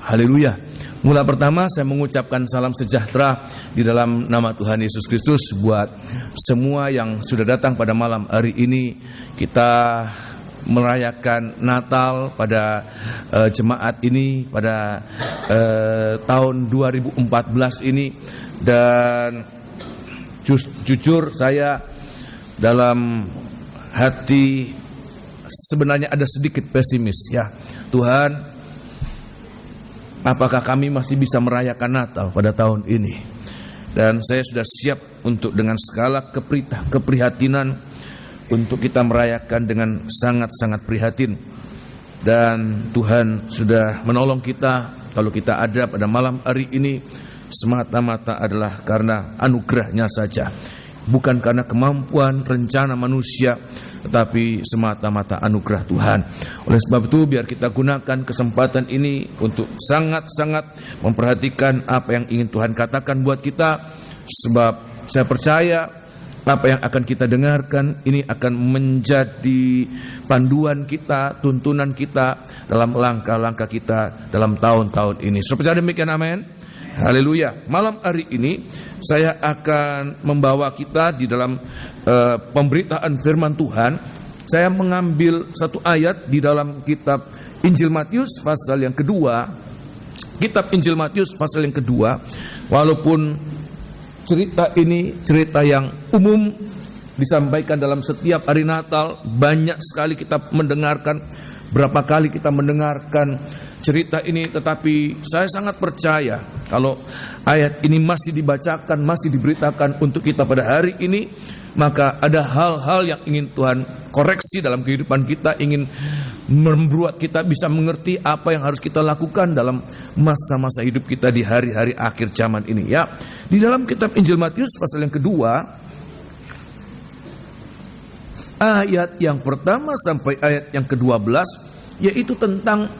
Haleluya. Mula pertama saya mengucapkan salam sejahtera di dalam nama Tuhan Yesus Kristus buat semua yang sudah datang pada malam hari ini. Kita merayakan Natal pada jemaat ini pada tahun 2014 ini, dan jujur saya dalam hati sebenarnya ada sedikit pesimis ya. Tuhan, apakah kami masih bisa merayakan Natal pada tahun ini? Dan saya sudah siap untuk dengan segala keprihatinan untuk kita merayakan dengan sangat-sangat prihatin. Dan Tuhan sudah menolong kita. Kalau kita ada pada malam hari ini semata-mata adalah karena anugerah-Nya saja, bukan karena kemampuan rencana manusia, tetapi semata-mata anugerah Tuhan. Oleh sebab itu biar kita gunakan kesempatan ini untuk sangat-sangat memperhatikan apa yang ingin Tuhan katakan buat kita. Sebab saya percaya apa yang akan kita dengarkan ini akan menjadi panduan kita, tuntunan kita dalam langkah-langkah kita dalam tahun-tahun ini. Percaya demikian, amin. Haleluya. Malam hari ini saya akan membawa kita di dalam pemberitaan firman Tuhan. Saya mengambil satu ayat di dalam kitab Injil Matius pasal yang kedua. Kitab Injil Matius pasal yang kedua. Walaupun cerita ini cerita yang umum disampaikan dalam setiap hari Natal, banyak sekali kita mendengarkan, berapa kali kita mendengarkan cerita ini, tetapi saya sangat percaya kalau ayat ini masih dibacakan, masih diberitakan untuk kita pada hari ini, maka ada hal-hal yang ingin Tuhan koreksi dalam kehidupan kita, ingin membuat kita bisa mengerti apa yang harus kita lakukan dalam masa-masa hidup kita di hari-hari akhir zaman ini ya. Di dalam kitab Injil Matius pasal yang kedua, ayat yang pertama sampai ayat yang ke-12, yaitu tentang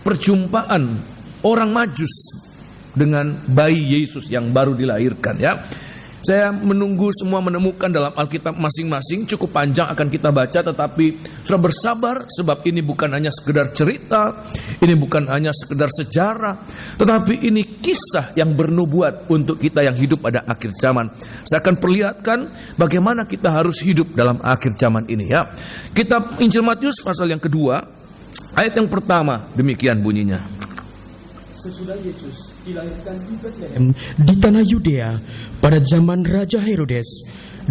perjumpaan orang Majus dengan bayi Yesus yang baru dilahirkan ya. Saya menunggu semua menemukan dalam Alkitab masing-masing, cukup panjang akan kita baca, tetapi sudah bersabar sebab ini bukan hanya sekedar cerita, ini bukan hanya sekedar sejarah, tetapi ini kisah yang bernubuat untuk kita yang hidup pada akhir zaman. Saya akan perlihatkan bagaimana kita harus hidup dalam akhir zaman ini ya. Kitab Injil Matius pasal yang kedua, ayat yang pertama demikian bunyinya. Sesudah Yesus dilahirkan di Betlehem di tanah Yudea pada zaman Raja Herodes,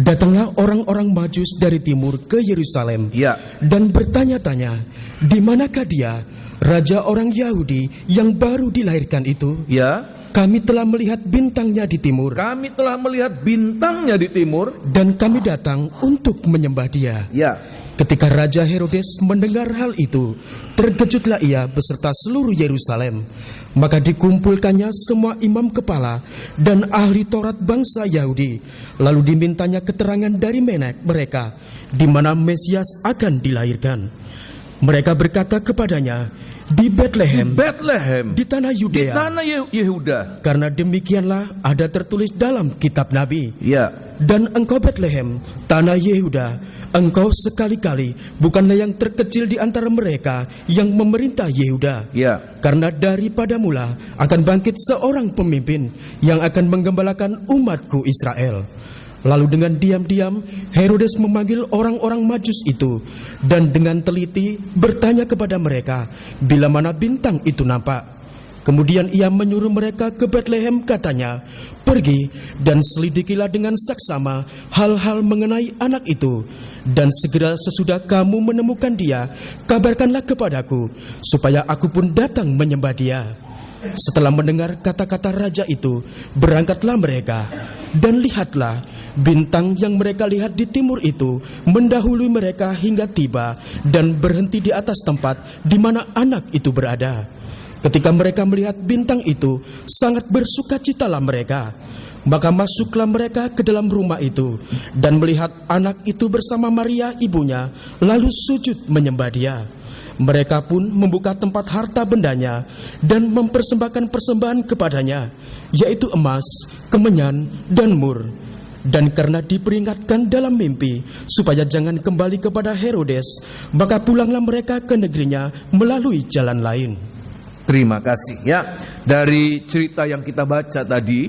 datanglah orang-orang Majus dari timur ke Yerusalem ya, dan bertanya-tanya, di manakah dia, raja orang Yahudi yang baru dilahirkan itu? Ya, kami telah melihat bintangnya di timur. Kami telah melihat bintangnya di timur, dan kami datang untuk menyembah dia. Ya. Ketika Raja Herodes mendengar hal itu, terkejutlah ia beserta seluruh Yerusalem. Maka dikumpulkannya semua imam kepala dan ahli Taurat bangsa Yahudi. Lalu dimintanya keterangan dari mereka di mana Mesias akan dilahirkan. Mereka berkata kepadanya, di Betlehem, di tanah Yudea, di tanah Yehuda. Karena demikianlah ada tertulis dalam kitab Nabi. Ya. Dan engkau Betlehem, tanah Yehuda, engkau sekali-kali bukanlah yang terkecil di antara mereka yang memerintah Yehuda. Ya. Karena daripada mula akan bangkit seorang pemimpin yang akan menggembalakan umatku Israel. Lalu dengan diam-diam Herodes memanggil orang-orang Majus itu dan dengan teliti bertanya kepada mereka bila mana bintang itu nampak. Kemudian ia menyuruh mereka ke Betlehem, katanya, pergi dan selidikilah dengan saksama hal-hal mengenai anak itu. Dan segera sesudah kamu menemukan dia, kabarkanlah kepadaku, supaya aku pun datang menyembah dia. Setelah mendengar kata-kata raja itu, berangkatlah mereka. Dan lihatlah, bintang yang mereka lihat di timur itu mendahului mereka hingga tiba dan berhenti di atas tempat di mana anak itu berada. Ketika mereka melihat bintang itu, sangat bersukacitalah mereka. Maka masuklah mereka ke dalam rumah itu dan melihat anak itu bersama Maria ibunya, lalu sujud menyembah dia. Mereka pun membuka tempat harta bendanya dan mempersembahkan persembahan kepadanya, yaitu emas, kemenyan, dan mur. Dan karena diperingatkan dalam mimpi supaya jangan kembali kepada Herodes, maka pulanglah mereka ke negerinya melalui jalan lain. Terima kasih ya. Dari cerita yang kita baca tadi,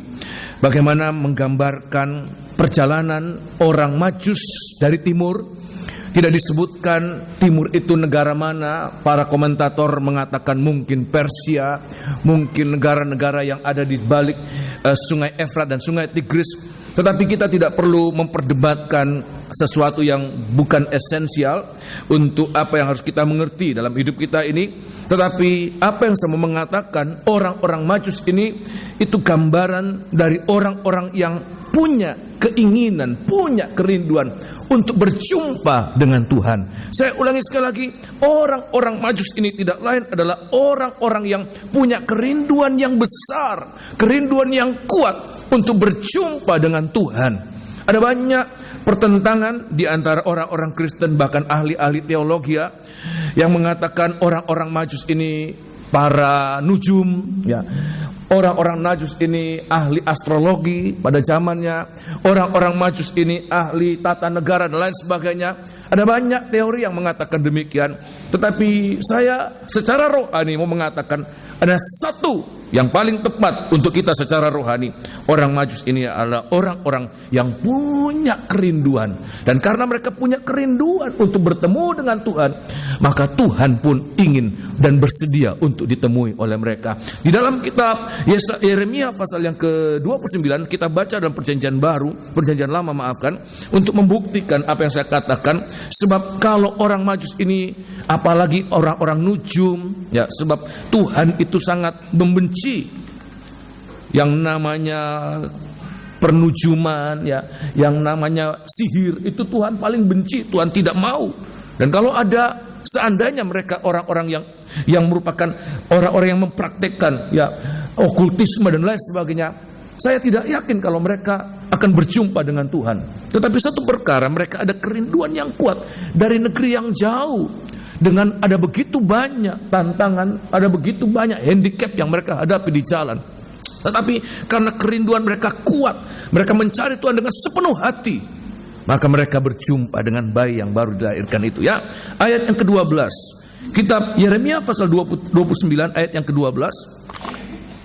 bagaimana menggambarkan perjalanan orang Majus dari timur. Tidak disebutkan timur itu negara mana. Para komentator mengatakan mungkin Persia, mungkin negara-negara yang ada di balik sungai Efrat dan sungai Tigris. Tetapi kita tidak perlu memperdebatkan sesuatu yang bukan esensial untuk apa yang harus kita mengerti dalam hidup kita ini. Tetapi apa yang saya mau mengatakan, orang-orang Majus ini itu gambaran dari orang-orang yang punya keinginan, punya kerinduan untuk berjumpa dengan Tuhan. Saya ulangi sekali lagi, orang-orang Majus ini tidak lain adalah orang-orang yang punya kerinduan yang besar, kerinduan yang kuat untuk berjumpa dengan Tuhan. Ada banyak pertentangan di antara orang-orang Kristen, bahkan ahli-ahli teologi yang mengatakan orang-orang Majus ini para nujum, ya. Orang-orang Majus ini ahli astrologi pada zamannya. Orang-orang Majus ini ahli tata negara dan lain sebagainya. Ada banyak teori yang mengatakan demikian. Tetapi saya secara rohani mau mengatakan ada satu yang paling tepat untuk kita secara rohani. Orang Majus ini adalah orang-orang yang punya kerinduan. Dan karena mereka punya kerinduan untuk bertemu dengan Tuhan, maka Tuhan pun ingin dan bersedia untuk ditemui oleh mereka. Di dalam kitab Yeremia pasal yang ke-29, kita baca dalam perjanjian baru, perjanjian lama maafkan, untuk membuktikan apa yang saya katakan. Sebab kalau orang Majus ini, apalagi orang-orang nujum, ya, sebab Tuhan itu sangat membenci yang namanya pernujuman, ya, yang namanya sihir. Itu Tuhan paling benci, Tuhan tidak mau. Dan kalau ada seandainya mereka orang-orang yang merupakan orang-orang yang mempraktekkan, ya, okultisme dan lain sebagainya, saya tidak yakin kalau mereka akan berjumpa dengan Tuhan. Tetapi satu perkara, mereka ada kerinduan yang kuat dari negeri yang jauh, dengan ada begitu banyak tantangan, ada begitu banyak handicap yang mereka hadapi di jalan. Tetapi karena kerinduan mereka kuat, mereka mencari Tuhan dengan sepenuh hati, maka mereka berjumpa dengan bayi yang baru dilahirkan itu, ya. Ayat yang ke-12, kitab Yeremia pasal 29 ayat yang ke-12.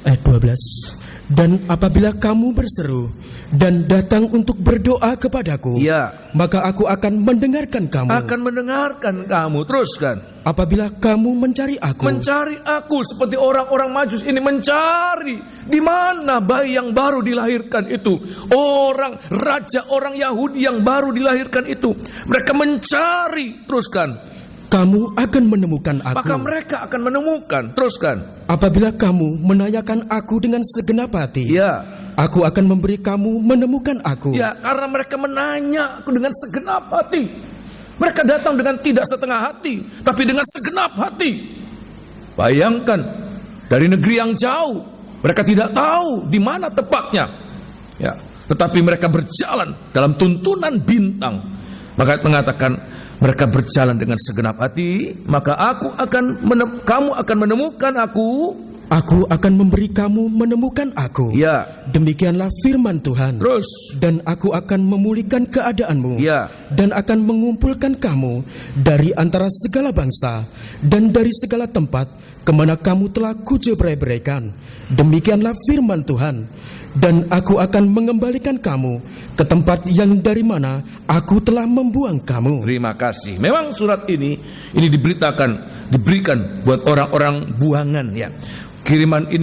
Ayat 12. Dan apabila kamu berseru dan datang untuk berdoa kepadaku, ya, maka aku akan mendengarkan kamu. Akan mendengarkan kamu. Teruskan. Apabila kamu mencari aku Seperti orang-orang Majus ini mencari di mana bayi yang baru dilahirkan itu. Orang raja, orang Yahudi yang baru dilahirkan itu, mereka mencari. Teruskan. Kamu akan menemukan aku. Maka mereka akan menemukan. Teruskan. Apabila kamu menanyakan aku dengan segenap hati, ya, aku akan memberi kamu menemukan aku. Ya, karena mereka menanya aku dengan segenap hati. Mereka datang dengan tidak setengah hati, tapi dengan segenap hati. Bayangkan, dari negeri yang jauh, mereka tidak tahu di mana tepatnya, ya, tetapi mereka berjalan dalam tuntunan bintang. Maka mengatakan mereka berjalan dengan segenap hati, maka kamu akan menemukan aku. Aku akan memberi kamu menemukan aku. Ya. Demikianlah firman Tuhan. Terus. Dan aku akan memulihkan keadaanmu. Ya. Dan akan mengumpulkan kamu dari antara segala bangsa dan dari segala tempat kemana kamu telah kujebre-brekan. Demikianlah firman Tuhan. Dan aku akan mengembalikan kamu ke tempat yang dari mana aku telah membuang kamu. Terima kasih. Memang surat ini diberikan buat orang-orang buangan, ya.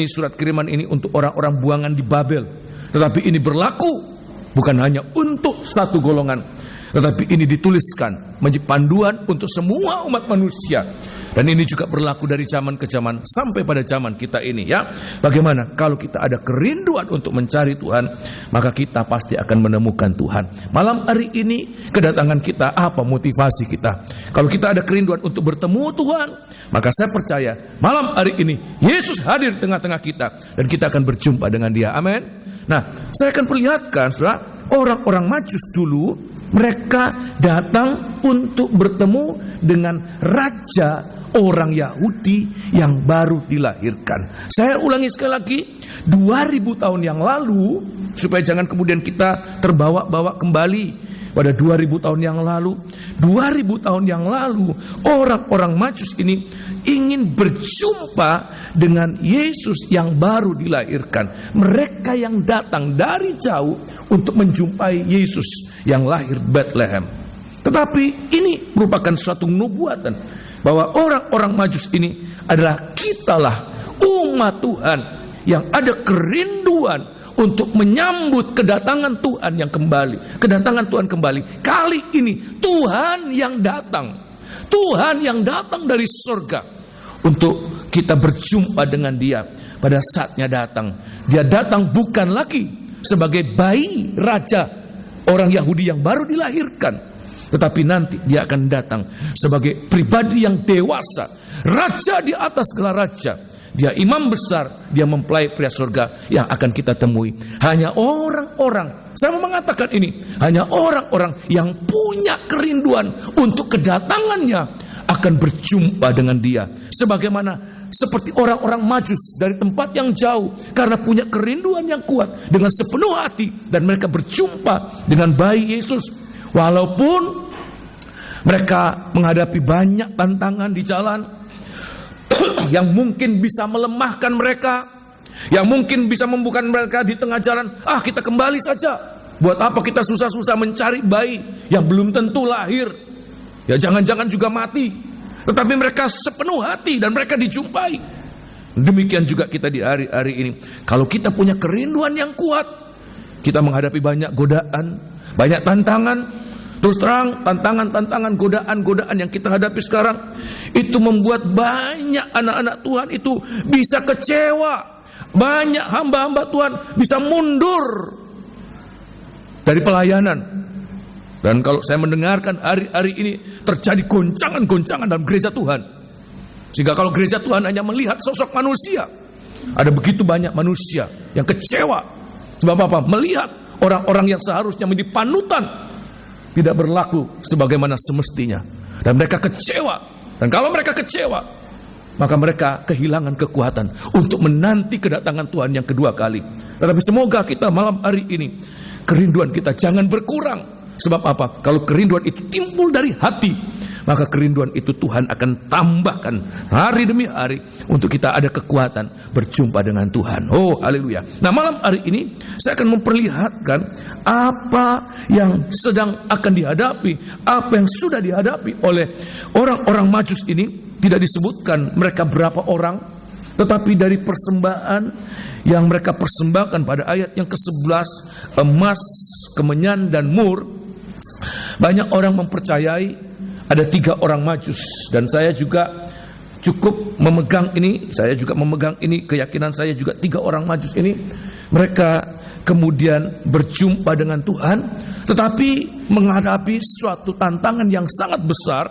Surat kiriman ini untuk orang-orang buangan di Babel. Tetapi ini berlaku bukan hanya untuk satu golongan, tetapi ini dituliskan menjadi panduan untuk semua umat manusia. Dan ini juga berlaku dari zaman ke zaman sampai pada zaman kita ini, ya. Bagaimana kalau kita ada kerinduan untuk mencari Tuhan, maka kita pasti akan menemukan Tuhan. Malam hari ini kedatangan kita apa motivasi kita? Kalau kita ada kerinduan untuk bertemu Tuhan, maka saya percaya malam hari ini Yesus hadir di tengah-tengah kita dan kita akan berjumpa dengan Dia. Amin. Nah, saya akan perlihatkan, saudara, orang-orang Majus dulu mereka datang untuk bertemu dengan raja orang Yahudi yang baru dilahirkan. Saya ulangi sekali lagi, 2000 tahun yang lalu, supaya jangan kemudian kita terbawa-bawa kembali pada 2000 tahun yang lalu. 2000 tahun yang lalu, orang-orang Majus ini ingin berjumpa dengan Yesus yang baru dilahirkan. Mereka yang datang dari jauh untuk menjumpai Yesus yang lahir Bethlehem. Tetapi ini merupakan suatu nubuatan bahwa orang-orang Majus ini adalah kitalah umat Tuhan yang ada kerinduan untuk menyambut kedatangan Tuhan yang kembali. Kedatangan Tuhan kembali. Kali ini Tuhan yang datang. Tuhan yang datang dari surga untuk kita berjumpa dengan Dia pada saatnya datang. Dia datang bukan lagi sebagai bayi raja orang Yahudi yang baru dilahirkan, tetapi nanti Dia akan datang sebagai pribadi yang dewasa, raja di atas segala raja. Dia imam besar, Dia mempelai pria surga yang akan kita temui. Hanya orang-orang, saya mau mengatakan ini, hanya orang-orang yang punya kerinduan untuk kedatangannya akan berjumpa dengan Dia. Sebagaimana seperti orang-orang Majus dari tempat yang jauh, karena punya kerinduan yang kuat dengan sepenuh hati, dan mereka berjumpa dengan bayi Yesus. Walaupun mereka menghadapi banyak tantangan di jalan yang mungkin bisa melemahkan mereka, yang mungkin bisa membuka mereka di tengah jalan. Kita kembali saja. Buat apa kita susah-susah mencari bayi yang belum tentu lahir? Ya jangan-jangan juga mati. Tetapi mereka sepenuh hati dan mereka dijumpai. Demikian juga kita di hari-hari ini. Kalau kita punya kerinduan yang kuat, kita menghadapi banyak godaan, banyak tantangan. Terus terang, tantangan-tantangan, godaan-godaan yang kita hadapi sekarang, itu membuat banyak anak-anak Tuhan itu bisa kecewa. Banyak hamba-hamba Tuhan bisa mundur dari pelayanan. Dan kalau saya mendengarkan hari-hari ini terjadi goncangan-goncangan dalam gereja Tuhan. Sehingga kalau gereja Tuhan hanya melihat sosok manusia, ada begitu banyak manusia yang kecewa. Sebab apa? Melihat orang-orang yang seharusnya menjadi panutan tidak berlaku sebagaimana semestinya. Dan mereka kecewa. Dan kalau mereka kecewa, maka mereka kehilangan kekuatan untuk menanti kedatangan Tuhan yang kedua kali. Tetapi semoga kita malam hari ini, kerinduan kita jangan berkurang. Sebab apa? Kalau kerinduan itu timbul dari hati, maka kerinduan itu Tuhan akan tambahkan hari demi hari untuk kita ada kekuatan berjumpa dengan Tuhan. Oh, haleluya. Nah, malam hari ini saya akan memperlihatkan apa yang sedang akan dihadapi, apa yang sudah dihadapi oleh orang-orang Majus ini. Tidak disebutkan mereka berapa orang, tetapi dari persembahan yang mereka persembahkan pada ayat yang ke-11, emas, kemenyan, dan mur, banyak orang mempercayai ada 3 orang Majus. Dan saya juga cukup memegang ini, keyakinan saya juga 3 orang Majus ini. Mereka kemudian berjumpa dengan Tuhan, tetapi menghadapi suatu tantangan yang sangat besar,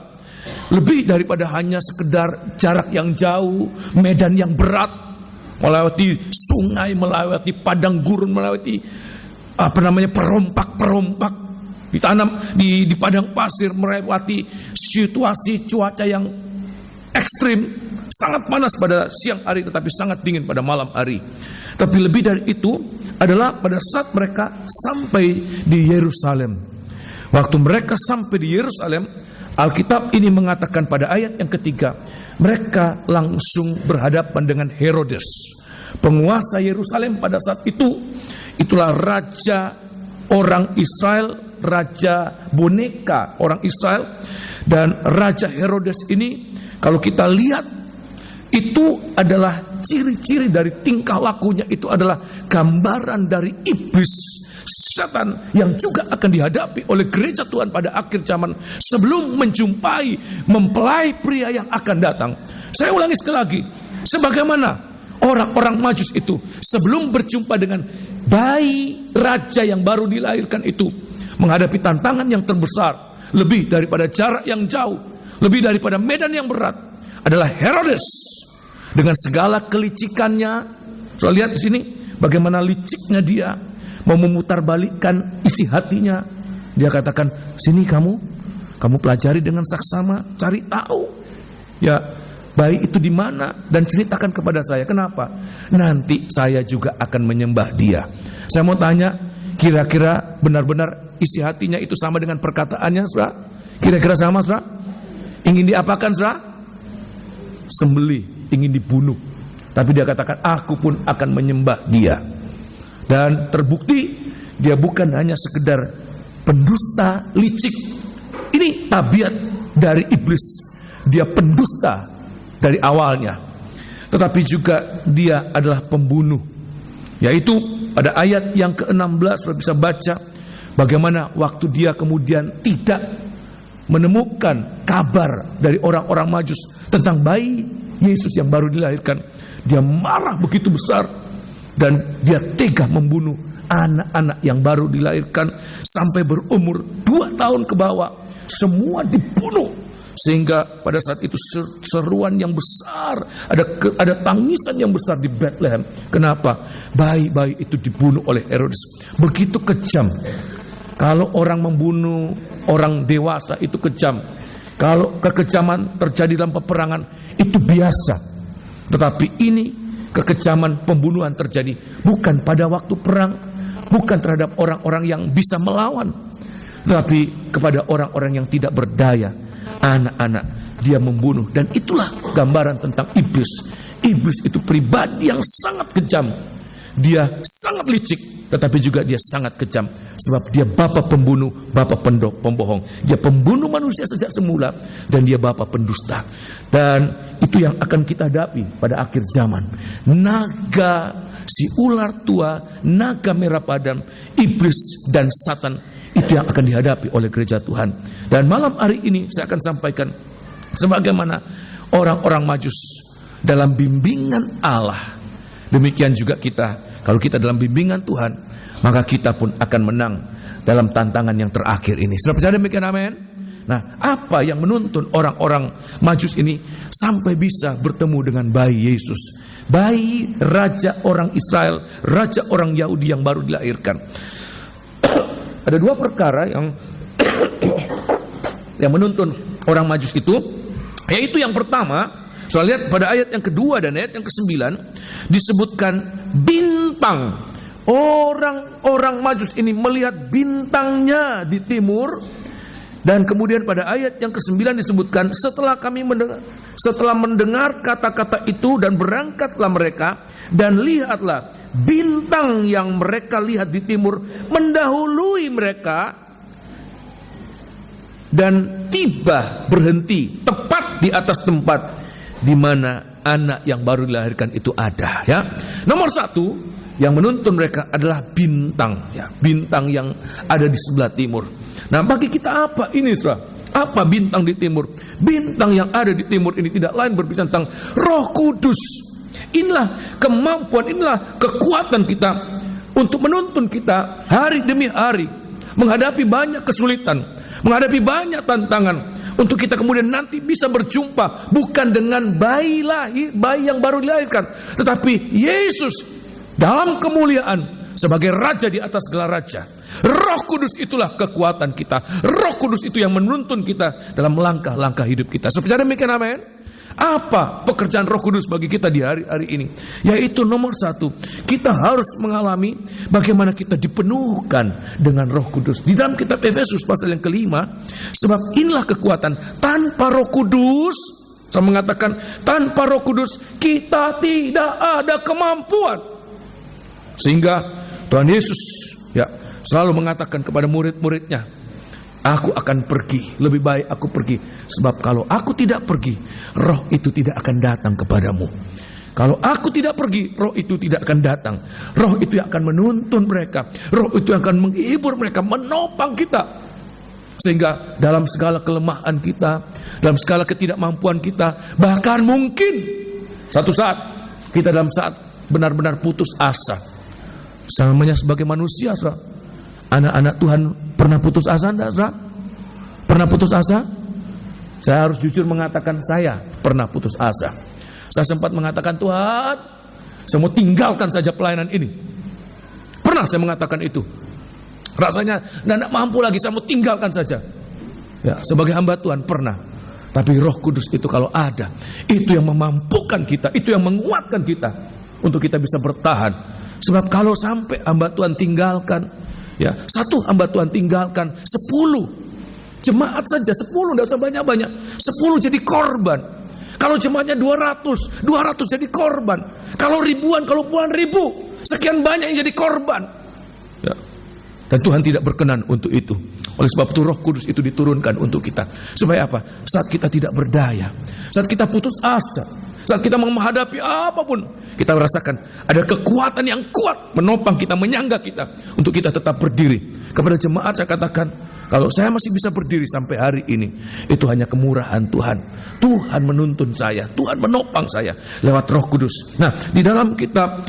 lebih daripada hanya sekedar jarak yang jauh, medan yang berat, melewati sungai, melewati padang gurun, melewati perompak-perompak, ditanam di padang pasir, melewati situasi cuaca yang ekstrim, sangat panas pada siang hari tetapi sangat dingin pada malam hari. Tapi lebih dari itu adalah pada saat mereka sampai di Yerusalem. Waktu mereka sampai di Yerusalem, Alkitab ini mengatakan pada ayat yang ketiga, mereka langsung berhadapan dengan Herodes, penguasa Yerusalem pada saat itu. Itulah raja orang Israel, raja boneka orang Israel. Dan Raja Herodes ini, kalau kita lihat, itu adalah ciri-ciri dari tingkah lakunya, itu adalah gambaran dari iblis, setan, yang juga akan dihadapi oleh gereja Tuhan pada akhir zaman sebelum menjumpai mempelai pria yang akan datang. Saya ulangi sekali lagi, sebagaimana orang-orang Majus itu sebelum berjumpa dengan bayi raja yang baru dilahirkan itu menghadapi tantangan yang terbesar, lebih daripada jarak yang jauh, lebih daripada medan yang berat, adalah Herodes dengan segala kelicikannya. Saya lihat di sini bagaimana liciknya dia, mau memutarbalikkan isi hatinya. Dia katakan, sini kamu pelajari dengan saksama, cari tahu ya bayi itu di mana dan ceritakan kepada saya. Kenapa? Nanti saya juga akan menyembah dia. Saya mau tanya, kira-kira benar-benar isi hatinya itu sama dengan perkataannya, saudara? Kira-kira sama, saudara? Ingin diapakan, saudara? sembelih, ingin dibunuh. Tapi dia katakan, aku pun akan menyembah dia. Dan terbukti dia bukan hanya sekedar pendusta licik. Ini tabiat dari iblis. Dia pendusta dari awalnya. Tetapi juga dia adalah pembunuh. Yaitu pada ayat yang ke-16 sudah bisa baca bagaimana waktu dia kemudian tidak menemukan kabar dari orang-orang Majus tentang bayi Yesus yang baru dilahirkan. Dia marah begitu besar dan dia tega membunuh anak-anak yang baru dilahirkan sampai berumur 2 tahun ke bawah. Semua dibunuh. Sehingga pada saat itu seruan yang besar, ada tangisan yang besar di Bethlehem. Kenapa? Bayi-bayi itu dibunuh oleh Herodes. Begitu kejam. Kalau orang membunuh orang dewasa itu kejam. Kalau kekejaman terjadi dalam peperangan itu biasa. Tetapi ini kekejaman pembunuhan terjadi bukan pada waktu perang, bukan terhadap orang-orang yang bisa melawan, tetapi kepada orang-orang yang tidak berdaya, anak-anak dia membunuh. Dan itulah gambaran tentang iblis. Iblis itu pribadi yang sangat kejam. Dia sangat licik, tetapi juga dia sangat kejam. Sebab dia bapa pembunuh, bapa pembohong. Dia pembunuh manusia sejak semula, dan dia bapa pendusta. Dan itu yang akan kita hadapi pada akhir zaman. Naga, si ular tua, naga merah padam, iblis dan Satan, itu yang akan dihadapi oleh gereja Tuhan. Dan malam hari ini saya akan sampaikan sebagaimana orang-orang Majus dalam bimbingan Allah. Demikian juga kita, kalau kita dalam bimbingan Tuhan, maka kita pun akan menang dalam tantangan yang terakhir ini. Sudah percaya demikian, amin? Nah, apa yang menuntun orang-orang Majus ini sampai bisa bertemu dengan bayi Yesus, bayi raja orang Israel, raja orang Yahudi yang baru dilahirkan? Ada 2 perkara yang menuntun orang Majus itu, yaitu yang pertama, saya lihat pada ayat yang kedua dan ayat yang ke-9 disebutkan bintang. Orang-orang Majus ini melihat bintangnya di timur. Dan kemudian pada ayat yang ke-9 disebutkan, setelah mendengar kata-kata itu dan berangkatlah mereka, dan lihatlah bintang yang mereka lihat di timur mendahului mereka dan tiba berhenti tepat di atas tempat di mana anak yang baru dilahirkan itu ada. Ya, nomor 1 yang menuntun mereka adalah bintang. Ya, bintang yang ada di sebelah timur. Nah, bagi kita apa ini, saudara? Apa bintang di timur? Bintang yang ada di timur ini tidak lain berbicara tentang Roh Kudus. Inilah kemampuan, inilah kekuatan kita untuk menuntun kita hari demi hari menghadapi banyak kesulitan, menghadapi banyak tantangan, untuk kita kemudian nanti bisa berjumpa bukan dengan bayi yang baru dilahirkan, tetapi Yesus dalam kemuliaan sebagai raja di atas gelar raja. Roh Kudus itulah kekuatan kita. Roh Kudus itu yang menuntun kita dalam langkah-langkah hidup kita. Seperti demikian, amin. Apa pekerjaan Roh Kudus bagi kita di hari-hari ini? Yaitu nomor 1, kita harus mengalami bagaimana kita dipenuhkan dengan Roh Kudus. Di dalam kitab Efesus pasal yang ke-5, sebab inilah kekuatan. Tanpa Roh Kudus, saya mengatakan, tanpa Roh Kudus kita tidak ada kemampuan. Sehingga Tuhan Yesus selalu mengatakan kepada murid-muridnya, aku akan pergi, lebih baik aku pergi. Sebab kalau aku tidak pergi, roh itu tidak akan datang kepadamu. Kalau aku tidak pergi, roh itu tidak akan datang. Roh itu yang akan menuntun mereka. Roh itu yang akan menghibur mereka, menopang kita. Sehingga dalam segala kelemahan kita, dalam segala ketidakmampuan kita, bahkan mungkin satu saat kita dalam saat benar-benar putus asa. Samanya sebagai manusia, saudara. Anak-anak Tuhan pernah putus asa enggak, saudara? Pernah putus asa? Saya harus jujur mengatakan saya pernah putus asa. Saya sempat mengatakan, Tuhan, saya mau tinggalkan saja pelayanan ini. Pernah saya mengatakan itu. Rasanya tidak mampu lagi, saya mau tinggalkan saja. Ya, sebagai hamba Tuhan pernah. Tapi Roh Kudus itu kalau ada, itu yang memampukan kita, itu yang menguatkan kita untuk kita bisa bertahan. Sebab kalau sampai hamba Tuhan tinggalkan, satu hamba Tuhan tinggalkan 10 jemaat saja, 10, tidak usah banyak-banyak, 10 jadi korban. Kalau jemaatnya 200 jadi korban. Kalau ribuan, kalau puluhan ribu, sekian banyak yang jadi korban. Ya. Dan Tuhan tidak berkenan untuk itu. Oleh sebab itu Roh Kudus itu diturunkan untuk kita. Supaya apa? Saat kita tidak berdaya, saat kita putus asa, saat kita menghadapi apapun, kita merasakan ada kekuatan yang kuat menopang kita, menyangga kita, untuk kita tetap berdiri. Kepada jemaat saya katakan, kalau saya masih bisa berdiri sampai hari ini, itu hanya kemurahan Tuhan. Tuhan menuntun saya, Tuhan menopang saya lewat Roh Kudus. Nah, di dalam kitab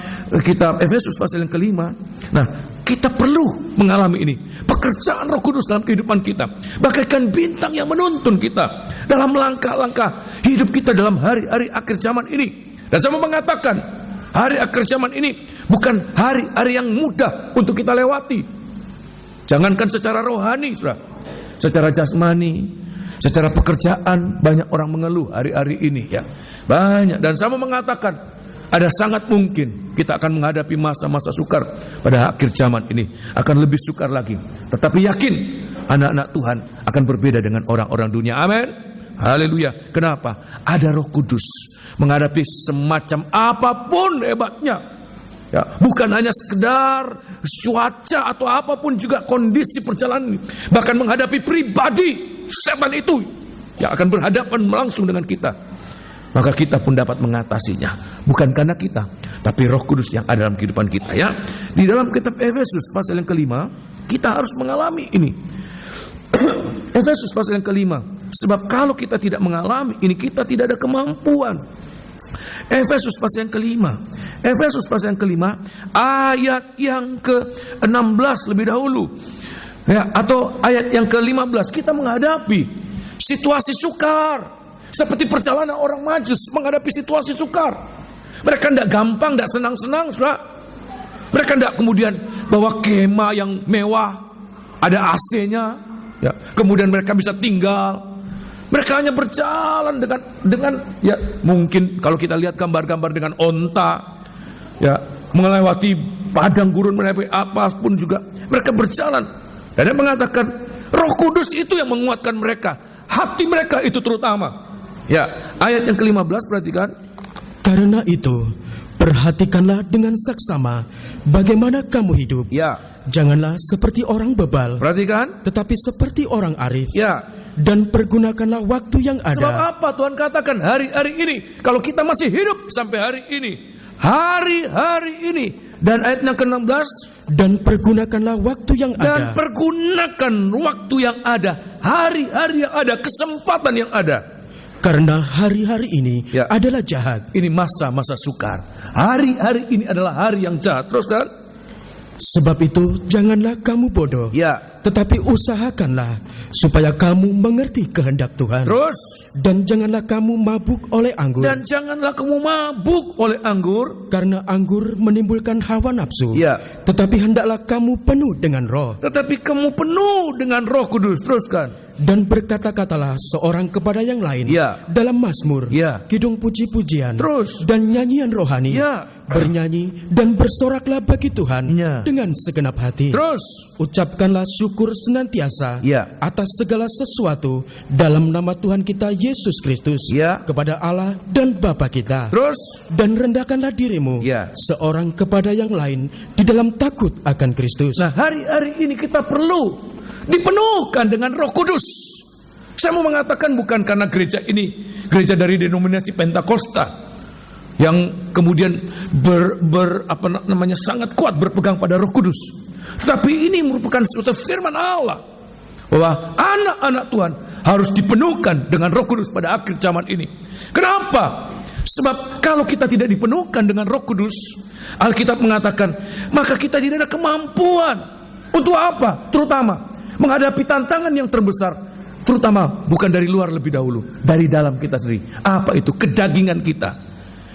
Efesus pasal yang kelima, nah, kita perlu mengalami ini. Pekerjaan Roh Kudus dalam kehidupan kita, bagaikan bintang yang menuntun kita dalam langkah-langkah hidup kita dalam hari-hari akhir zaman ini. Dan saya mau mengatakan, hari akhir zaman ini bukan hari-hari yang mudah untuk kita lewati. Jangankan secara rohani, saudara, secara jasmani, secara pekerjaan, banyak orang mengeluh hari-hari ini, ya. Banyak. Dan saya mau mengatakan, ada sangat mungkin kita akan menghadapi masa-masa sukar pada akhir zaman ini, akan lebih sukar lagi. Tetapi yakin, anak-anak Tuhan akan berbeda dengan orang-orang dunia. Amin. Haleluya. Kenapa? Ada Roh Kudus menghadapi semacam apapun hebatnya. Ya, bukan hanya sekedar cuaca atau apapun, juga kondisi perjalanan, bahkan menghadapi pribadi setan itu yang akan berhadapan langsung dengan kita. Maka kita pun dapat mengatasinya, bukan karena kita, tapi Roh Kudus yang ada dalam kehidupan kita, ya. Di dalam kitab Efesus pasal yang kelima, kita harus mengalami ini. Efesus pasal yang kelima, sebab kalau kita tidak mengalami ini, kita tidak ada kemampuan. Efesus pasal yang kelima, Efesus pasal yang kelima, ayat yang ke-16 lebih dahulu, ya, atau ayat yang ke-15, kita menghadapi situasi sukar. Seperti perjalanan orang Majus menghadapi situasi sukar. Mereka tidak gampang, tidak senang-senang, saudara. Mereka tidak kemudian bawa kemah yang mewah, ada AC-nya, ya. Kemudian mereka bisa tinggal. Mereka hanya berjalan dengan ya, mungkin kalau kita lihat gambar-gambar dengan onta, ya, melewati padang gurun, melewati apapun juga, mereka berjalan. Dan dia mengatakan, Roh Kudus itu yang menguatkan mereka, hati mereka itu terutama. Ya, ayat yang ke-15 perhatikan. Karena itu, perhatikanlah dengan saksama bagaimana kamu hidup. Ya. Janganlah seperti orang bebal. Perhatikan. Tetapi seperti orang arif. Ya. Dan pergunakanlah waktu yang ada. Sebab apa Tuhan katakan hari-hari ini? Kalau kita masih hidup sampai hari ini, hari-hari ini. Dan ayat yang ke-16, dan pergunakanlah waktu yang ada. Dan pergunakan waktu yang ada, hari-hari yang ada, kesempatan yang ada. Karena hari-hari ini adalah jahat. Ini masa-masa sukar. Hari-hari ini adalah hari yang jahat. Terus kan? Sebab itu janganlah kamu bodoh. Ya. Tetapi usahakanlah supaya kamu mengerti kehendak Tuhan. Terus. Dan janganlah kamu mabuk oleh anggur. Dan janganlah kamu mabuk oleh anggur. Karena anggur menimbulkan hawa nafsu. Ya. Tetapi hendaklah kamu penuh dengan Roh. Tetapi kamu penuh dengan Roh Kudus. Teruskan. Dan berkata-katalah seorang kepada yang lain, ya, dalam mazmur, ya, kidung puji-pujian, terus, dan nyanyian rohani, ya, bernyanyi dan bersoraklah bagi Tuhan, ya, dengan segenap hati. Terus, ucapkanlah syukur senantiasa, ya, atas segala sesuatu dalam nama Tuhan kita Yesus Kristus, ya, kepada Allah dan Bapa kita. Terus, dan rendahkanlah dirimu, ya, seorang kepada yang lain di dalam takut akan Kristus. Nah, hari-hari ini kita perlu dipenuhkan dengan Roh Kudus. Saya mau mengatakan bukan karena gereja ini gereja dari denominasi Pentakosta yang kemudian sangat kuat berpegang pada Roh Kudus, tapi ini merupakan suatu firman Allah bahwa anak-anak Tuhan harus dipenuhkan dengan Roh Kudus pada akhir zaman ini. Kenapa? Sebab kalau kita tidak dipenuhkan dengan Roh Kudus, Alkitab mengatakan, maka kita tidak ada kemampuan untuk apa? Terutama menghadapi tantangan yang terbesar, terutama bukan dari luar lebih dahulu, dari dalam kita sendiri. Apa itu? Kedagingan kita.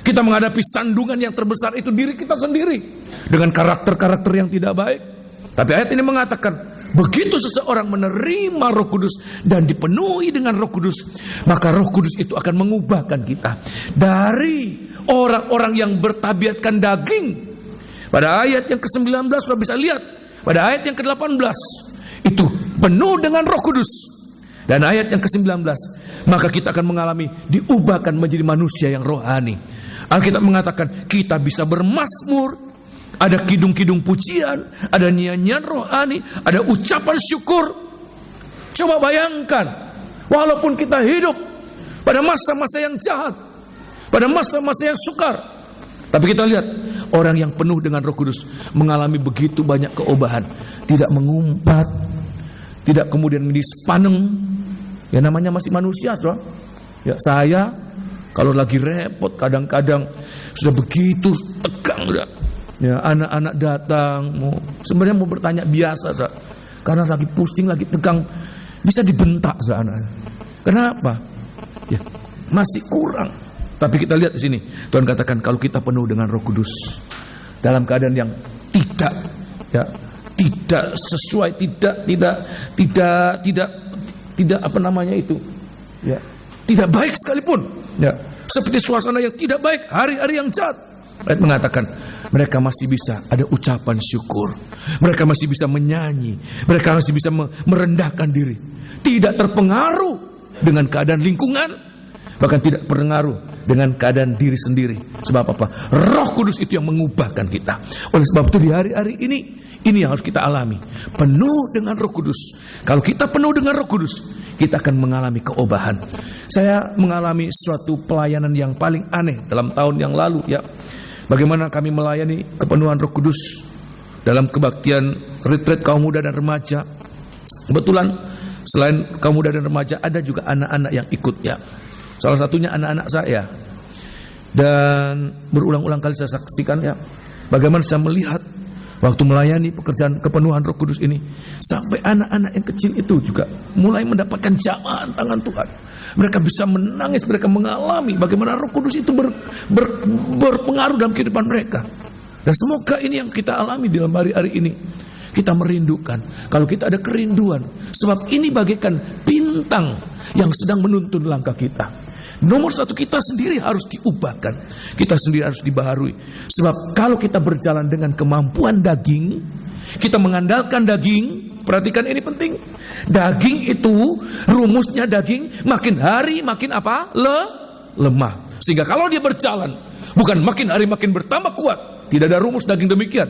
Kita menghadapi sandungan yang terbesar itu diri kita sendiri, dengan karakter-karakter yang tidak baik. Tapi ayat ini mengatakan, begitu seseorang menerima Roh Kudus dan dipenuhi dengan Roh Kudus, maka Roh Kudus itu akan mengubahkan kita dari orang-orang yang bertabiatkan daging. Pada ayat yang ke-19 sudah bisa lihat, pada ayat yang ke-18 itu penuh dengan Roh Kudus. Dan ayat yang ke-19, maka kita akan mengalami diubahkan menjadi manusia yang rohani. Alkitab mengatakan kita bisa bermazmur, ada kidung-kidung pujian, ada nyanyian rohani, ada ucapan syukur. Coba bayangkan, walaupun kita hidup pada masa-masa yang jahat, pada masa-masa yang sukar, tapi kita lihat orang yang penuh dengan Roh Kudus mengalami begitu banyak keobahan. Tidak mengumpat, tidak kemudian menjadi sepaneng. Ya namanya masih manusia, saudara. Ya saya kalau lagi repot kadang-kadang sudah begitu tegang, saudara. Ya anak-anak datang sebenarnya mau bertanya biasa, saudara. Karena lagi pusing, lagi tegang, bisa dibentak, saudara. Kenapa? Ya masih kurang. Tapi kita lihat di sini, Tuhan katakan kalau kita penuh dengan Roh Kudus dalam keadaan yang tidak sesuai, tidak apa namanya itu, ya, tidak baik sekalipun, ya, seperti suasana yang tidak baik, hari-hari yang jahat. Ayat mengatakan mereka masih bisa ada ucapan syukur, mereka masih bisa menyanyi, mereka masih bisa merendahkan diri, tidak terpengaruh dengan keadaan lingkungan, bahkan tidak terpengaruh dengan keadaan diri sendiri. Sebab apa? Roh Kudus itu yang mengubahkan kita. Oleh sebab itu di hari-hari ini yang harus kita alami, penuh dengan Roh Kudus. Kalau kita penuh dengan Roh Kudus, kita akan mengalami keobahan. Saya mengalami suatu pelayanan yang paling aneh dalam tahun yang lalu, ya. Bagaimana kami melayani kepenuhan Roh Kudus dalam kebaktian retreat kaum muda dan remaja. Kebetulan selain kaum muda dan remaja ada juga anak-anak yang ikut, ya. Salah satunya anak-anak saya. Dan berulang-ulang kali saya saksikan, ya, bagaimana saya melihat waktu melayani pekerjaan kepenuhan Roh Kudus ini, sampai anak-anak yang kecil itu juga mulai mendapatkan jamahan tangan Tuhan. Mereka bisa menangis, mereka mengalami bagaimana Roh Kudus itu berpengaruh dalam kehidupan mereka. Dan semoga ini yang kita alami dalam hari-hari ini. Kita merindukan, kalau kita ada kerinduan, sebab ini bagaikan bintang yang sedang menuntun langkah kita. Nomor satu, kita sendiri harus diubahkan, kita sendiri harus dibaharui. Sebab kalau kita berjalan dengan kemampuan daging, kita mengandalkan daging. Perhatikan ini penting. Daging itu, rumusnya daging makin hari makin apa? Lemah. Sehingga kalau dia berjalan, bukan makin hari makin bertambah kuat. Tidak ada rumus daging demikian.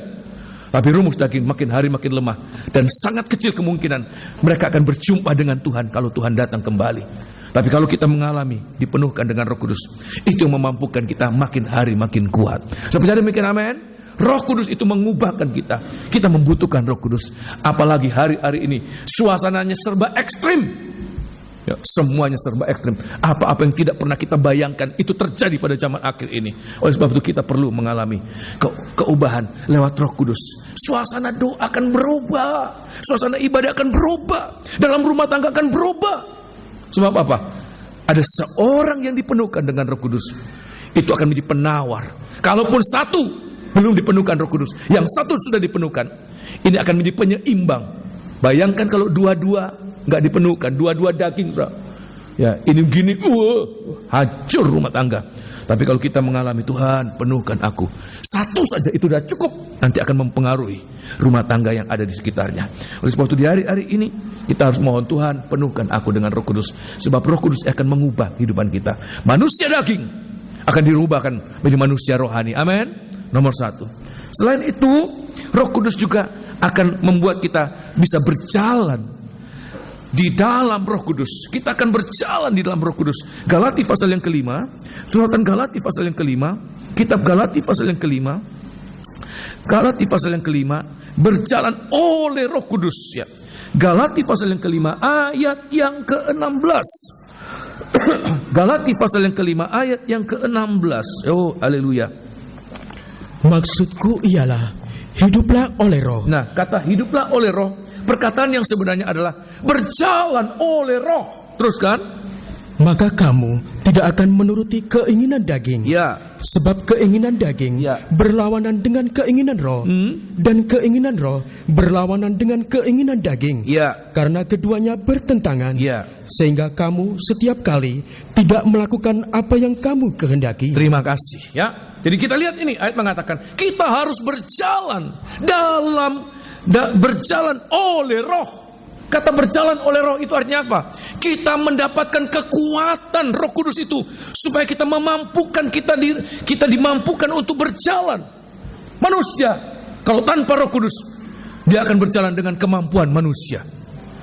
Tapi rumus daging makin hari makin lemah. Dan sangat kecil kemungkinan mereka akan berjumpa dengan Tuhan kalau Tuhan datang kembali. Tapi kalau kita mengalami, dipenuhkan dengan Roh Kudus, itu yang memampukan kita makin hari makin kuat. Saya percaya demikian, amin. Roh Kudus itu mengubahkan kita. Kita membutuhkan Roh Kudus. Apalagi hari-hari ini suasananya serba ekstrim, ya, semuanya serba ekstrim. Apa-apa yang tidak pernah kita bayangkan itu terjadi pada zaman akhir ini. Oleh sebab itu kita perlu mengalami keubahan lewat Roh Kudus. Suasana doa akan berubah, suasana ibadah akan berubah, dalam rumah tangga akan berubah. Sebab apa? Ada seorang yang dipenuhkan dengan Roh Kudus, itu akan menjadi penawar. Kalaupun satu belum dipenuhkan Roh Kudus, yang satu sudah dipenuhkan, ini akan menjadi penyeimbang. Bayangkan kalau dua-dua nggak dipenuhkan, dua-dua daging, ya ini gini, hancur rumah tangga. Tapi kalau kita mengalami, Tuhan penuhkan aku, satu saja itu sudah cukup, nanti akan mempengaruhi rumah tangga yang ada di sekitarnya. Oleh sebab itu di hari-hari ini kita harus mohon, Tuhan penuhkan aku dengan Roh Kudus, sebab Roh Kudus akan mengubah kehidupan kita. Manusia daging akan dirubahkan menjadi manusia rohani, amin. Nomor satu. Selain itu, Roh Kudus juga akan membuat kita bisa berjalan di dalam Roh Kudus. Kita akan berjalan di dalam Roh Kudus. Galati pasal yang kelima, suratan Galati pasal yang kelima, kitab Galati pasal yang kelima, Galati pasal yang kelima, berjalan oleh Roh Kudus, ya. Galati pasal yang kelima ayat yang ke-16. Galati pasal yang kelima ayat yang ke-16. Oh, haleluya. Maksudku ialah hiduplah oleh Roh. Nah, kata hiduplah oleh Roh, perkataan yang sebenarnya adalah berjalan oleh Roh. Teruskan. Maka kamu tidak akan menuruti keinginan daging. Ya. Sebab keinginan daging, ya, berlawanan dengan keinginan Roh, dan keinginan Roh berlawanan dengan keinginan daging. Ya. Karena keduanya bertentangan. Ya. Sehingga kamu setiap kali tidak melakukan apa yang kamu kehendaki. Terima kasih, ya. Jadi kita lihat ini, ayat mengatakan kita harus berjalan berjalan oleh Roh. Kata berjalan oleh roh itu artinya apa? Kita mendapatkan kekuatan Roh Kudus itu supaya kita memampukan kita dimampukan untuk berjalan. Manusia kalau tanpa Roh Kudus, dia akan berjalan dengan kemampuan manusia,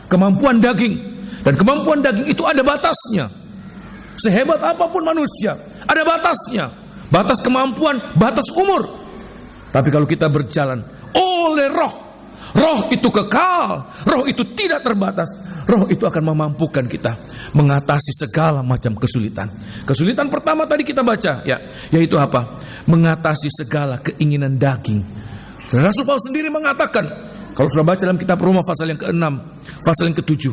kemampuan daging, dan kemampuan daging itu ada batasnya. Sehebat apapun manusia, ada batasnya, batas kemampuan, batas umur. Tapi kalau kita berjalan oleh Roh, Roh itu kekal, Roh itu tidak terbatas. Roh itu akan memampukan kita mengatasi segala macam kesulitan. Kesulitan pertama tadi kita baca, ya, yaitu apa? Mengatasi segala keinginan daging. Rasul Paulus sendiri mengatakan, kalau sudah baca dalam kitab Roma pasal yang ke-6, pasal yang ke-7,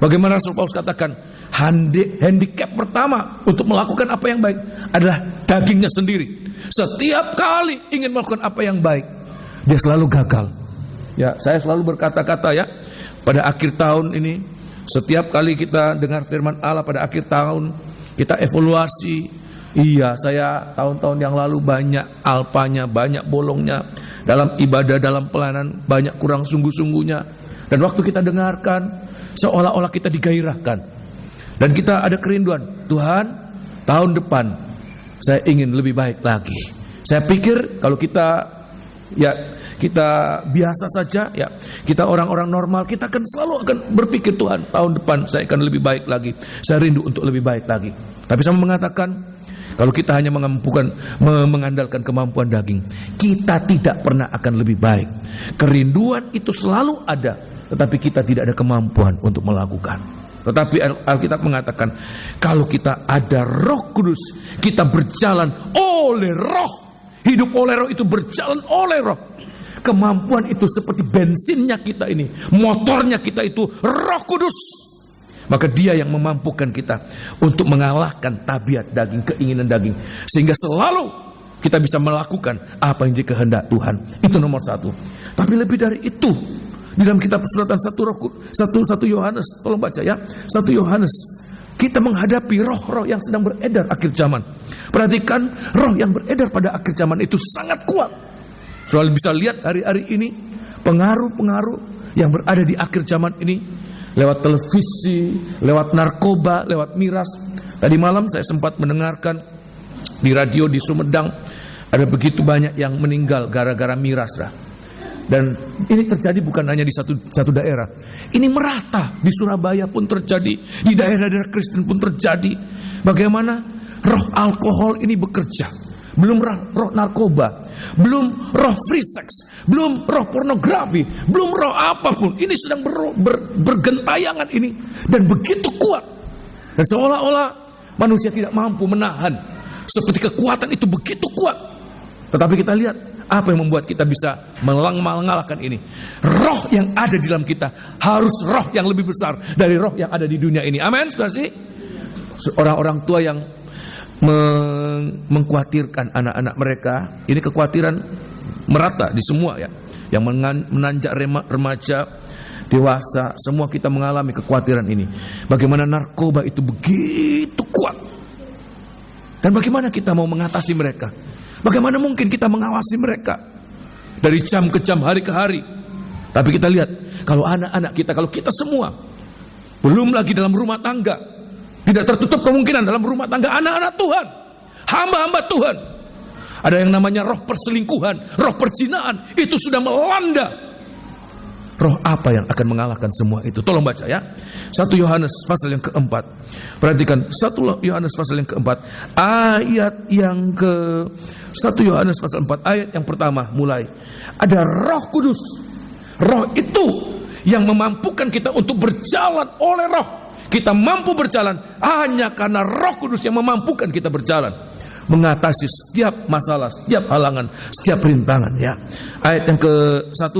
bagaimana Rasul Paulus katakan, handicap pertama untuk melakukan apa yang baik adalah dagingnya sendiri. Setiap kali ingin melakukan apa yang baik, dia selalu gagal. Ya, saya selalu berkata-kata ya, pada akhir tahun ini, setiap kali kita dengar firman Allah pada akhir tahun, kita evaluasi. Iya, saya tahun-tahun yang lalu banyak alpanya, banyak bolongnya, dalam ibadah, dalam pelayanan banyak kurang sungguh-sungguhnya. Dan waktu kita dengarkan, seolah-olah kita digairahkan. Dan kita ada kerinduan, Tuhan, tahun depan saya ingin lebih baik lagi. Saya pikir kalau kita biasa saja, ya, kita orang-orang normal, kita akan selalu akan berpikir, Tuhan, tahun depan saya akan lebih baik lagi, saya rindu untuk lebih baik lagi. Tapi saya mengatakan, kalau kita hanya mengandalkan kemampuan daging, kita tidak pernah akan lebih baik. Kerinduan itu selalu ada, tetapi kita tidak ada kemampuan untuk melakukan. Tetapi Alkitab mengatakan, kalau kita ada Roh Kudus, kita berjalan oleh Roh. Hidup oleh Roh itu berjalan oleh Roh. Kemampuan itu seperti bensinnya kita ini, motornya kita itu Roh Kudus. Maka dia yang memampukan kita untuk mengalahkan tabiat daging, keinginan daging, sehingga selalu kita bisa melakukan apa yang jadi kehendak Tuhan. Itu nomor satu. Tapi lebih dari itu, di dalam kitab suratan 1 Yohanes, tolong baca ya, 1 Yohanes, kita menghadapi roh-roh yang sedang beredar akhir zaman. Perhatikan, roh yang beredar pada akhir zaman itu sangat kuat. Soalnya bisa lihat hari-hari ini pengaruh-pengaruh yang berada di akhir zaman ini, lewat televisi, lewat narkoba, lewat miras. Tadi malam saya sempat mendengarkan di radio di Sumedang, ada begitu banyak yang meninggal gara-gara miras. Dan ini terjadi bukan hanya di satu daerah. Ini merata, di Surabaya pun terjadi, di daerah-daerah Kristen pun terjadi. Bagaimana roh alkohol ini bekerja, belum roh narkoba, belum roh free sex, belum roh pornografi, belum roh apapun. Ini sedang bergentayangan ini, dan begitu kuat. Dan seolah-olah manusia tidak mampu menahan, seperti kekuatan itu begitu kuat. Tetapi kita lihat, apa yang membuat kita bisa mengalahkan ini? Roh yang ada di dalam kita harus roh yang lebih besar dari roh yang ada di dunia ini. Amin, saudara sih. Orang-orang tua yang mengkhawatirkan anak-anak mereka, ini kekhawatiran merata di semua ya, yang menanjak remaja, dewasa, semua kita mengalami kekhawatiran ini. Bagaimana narkoba itu begitu kuat, dan bagaimana kita mau mengatasi mereka? Bagaimana mungkin kita mengawasi mereka dari jam ke jam, hari ke hari? Tapi kita lihat, kalau anak-anak kita, kalau kita semua, belum lagi dalam rumah tangga, tidak tertutup kemungkinan dalam rumah tangga anak-anak Tuhan, hamba-hamba Tuhan, ada yang namanya roh perselingkuhan, roh perzinaan, itu sudah melanda. Roh apa yang akan mengalahkan semua itu? Tolong baca ya, 1 Yohanes pasal yang keempat. Perhatikan 1 Yohanes pasal yang keempat, ayat yang ke 1 Yohanes pasal 4 ayat yang pertama mulai. Ada Roh Kudus. Roh itu yang memampukan kita untuk berjalan oleh Roh. Kita mampu berjalan hanya karena Roh Kudus yang memampukan kita berjalan, mengatasi setiap masalah, setiap halangan, setiap rintangan ya. Ayat yang ke-1,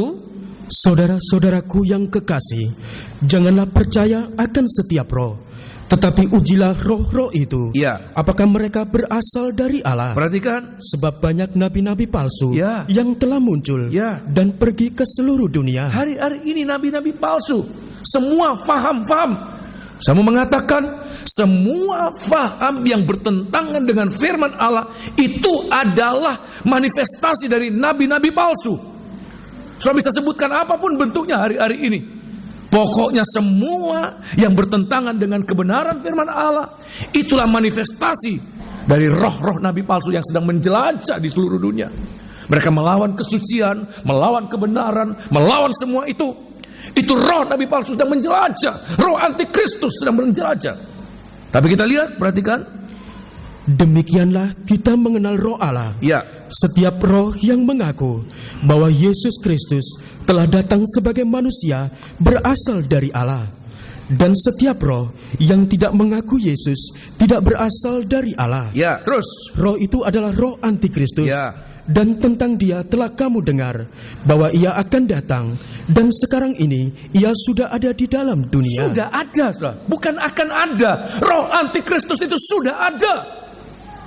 saudara-saudaraku yang kekasih, janganlah percaya akan setiap roh, tetapi ujilah roh-roh itu, ya, apakah mereka berasal dari Allah. Perhatikan, sebab banyak nabi-nabi palsu ya, yang telah muncul dan pergi ke seluruh dunia. Hari-hari ini nabi-nabi palsu, semua faham. Saya mau mengatakan, semua faham yang bertentangan dengan firman Allah itu adalah manifestasi dari nabi-nabi palsu. Saya bisa sebutkan apapun bentuknya hari-hari ini. Pokoknya semua yang bertentangan dengan kebenaran firman Allah, itulah manifestasi dari roh-roh nabi palsu yang sedang menjelajah di seluruh dunia. Mereka melawan kesucian, melawan kebenaran, melawan semua itu. Itu roh nabi palsu sedang menjelajah. Roh antikristus sedang menjelajah. Tapi kita lihat, perhatikan. Demikianlah kita mengenal roh Allah. Ya. Setiap roh yang mengaku bahwa Yesus Kristus telah datang sebagai manusia berasal dari Allah. Dan setiap roh yang tidak mengaku Yesus tidak berasal dari Allah. Ya, terus. Roh itu adalah roh antikristus. Ya. Dan tentang dia telah kamu dengar bahwa ia akan datang. Dan sekarang ini ia sudah ada di dalam dunia. Sudah ada, saudara. Bukan akan ada. Roh antikristus itu sudah ada.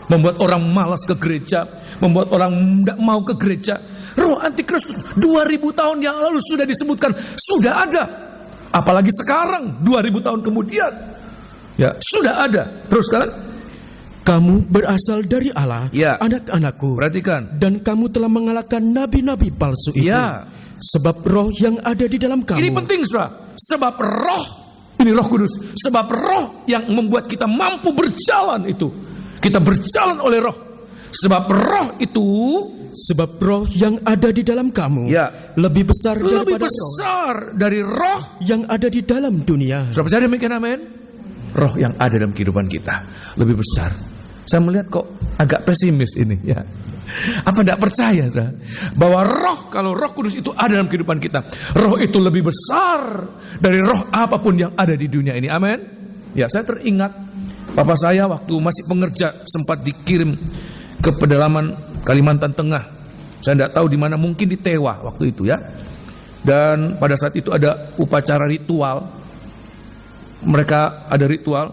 Membuat orang malas ke gereja, membuat orang tidak mau ke gereja. Roh antikristus 2000 tahun yang lalu sudah disebutkan, sudah ada. Apalagi sekarang 2000 tahun kemudian. Ya, sudah ada. Terus kan? Kamu berasal dari Allah, ya, anak-anakku. Perhatikan. Dan kamu telah mengalahkan nabi-nabi palsu itu. Ya. Sebab roh yang ada di dalam kamu. Ini penting, saudara. Sebab roh, ini Roh Kudus. Sebab roh yang membuat kita mampu berjalan itu. Kita berjalan oleh roh. Sebab roh itu, sebab roh yang ada di dalam kamu, ya, lebih besar dari roh yang ada di dalam dunia. Sudah percaya demikian, amin? Roh yang ada dalam kehidupan kita lebih besar. Saya melihat kok agak pesimis ini, ya. Apa tidak percaya, saudara? Bahwa roh, kalau Roh Kudus itu ada dalam kehidupan kita, roh itu lebih besar dari roh apapun yang ada di dunia ini, amin? Ya, saya teringat Papa saya waktu masih pengerja sempat dikirim ke pedalaman Kalimantan Tengah. Saya tidak tahu di mana, mungkin di Tewa waktu itu, ya. Dan pada saat itu ada upacara ritual. Mereka ada ritual.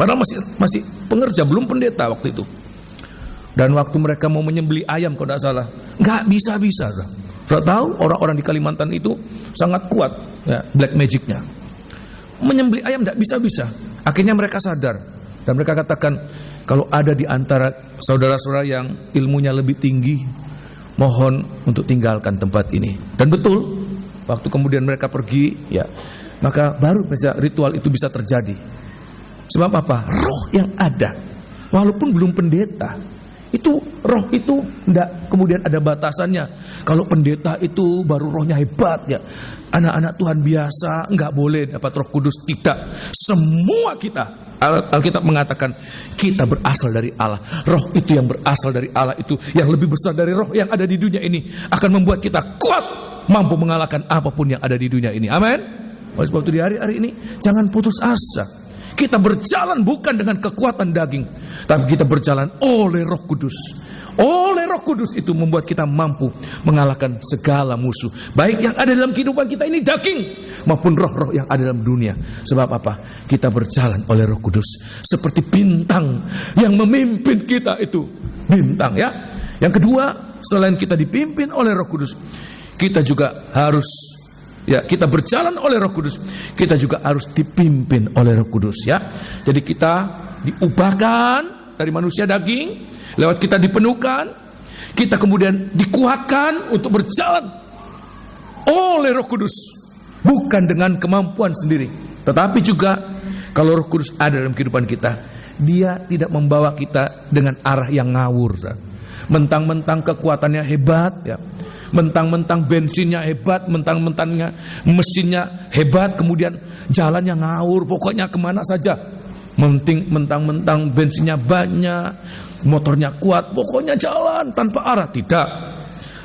Padahal masih pengerja, belum pendeta waktu itu. Dan waktu mereka mau menyembelih ayam, kalau tidak salah, nggak bisa-bisa. Sudah tahu orang-orang di Kalimantan itu sangat kuat, ya, black magicnya. Menyembelih ayam tidak bisa-bisa. Akhirnya mereka sadar dan mereka katakan, kalau ada di antara saudara-saudara yang ilmunya lebih tinggi, mohon untuk tinggalkan tempat ini. Dan betul, waktu kemudian mereka pergi, ya, maka baru bisa ritual itu bisa terjadi. Sebab apa? Roh yang ada, walaupun belum pendeta, itu roh itu tidak kemudian ada batasannya. Kalau pendeta itu baru rohnya hebat, ya. Anak-anak Tuhan biasa nggak boleh dapat Roh Kudus. Tidak, semua kita, Alkitab mengatakan kita berasal dari Allah. Roh itu yang berasal dari Allah itu yang lebih besar dari roh yang ada di dunia ini, akan membuat kita kuat, mampu mengalahkan apapun yang ada di dunia ini. Amin. Oleh sebab itu di hari-hari ini jangan putus asa. Kita berjalan bukan dengan kekuatan daging, tapi kita berjalan oleh Roh Kudus. Oleh Roh Kudus itu membuat kita mampu mengalahkan segala musuh, baik yang ada dalam kehidupan kita ini daging, maupun roh-roh yang ada dalam dunia. Sebab apa? Kita berjalan oleh Roh Kudus, seperti bintang yang memimpin kita itu. Bintang, ya. Yang kedua, selain kita dipimpin oleh Roh Kudus, kita juga harus, ya, kita berjalan oleh Roh Kudus, kita juga harus dipimpin oleh Roh Kudus, ya. Jadi kita diubahkan dari manusia daging, lewat kita dipenuhkan, kita kemudian dikuatkan untuk berjalan oleh Roh Kudus, bukan dengan kemampuan sendiri, tetapi juga kalau Roh Kudus ada dalam kehidupan kita, Dia tidak membawa kita dengan arah yang ngawur. Mentang-mentang kekuatannya hebat, ya, mentang-mentang bensinnya hebat, mentang-mentangnya mesinnya hebat, kemudian jalannya ngawur, pokoknya kemana saja. Mentang-mentang bensinnya banyak, motornya kuat, pokoknya jalan tanpa arah. Tidak.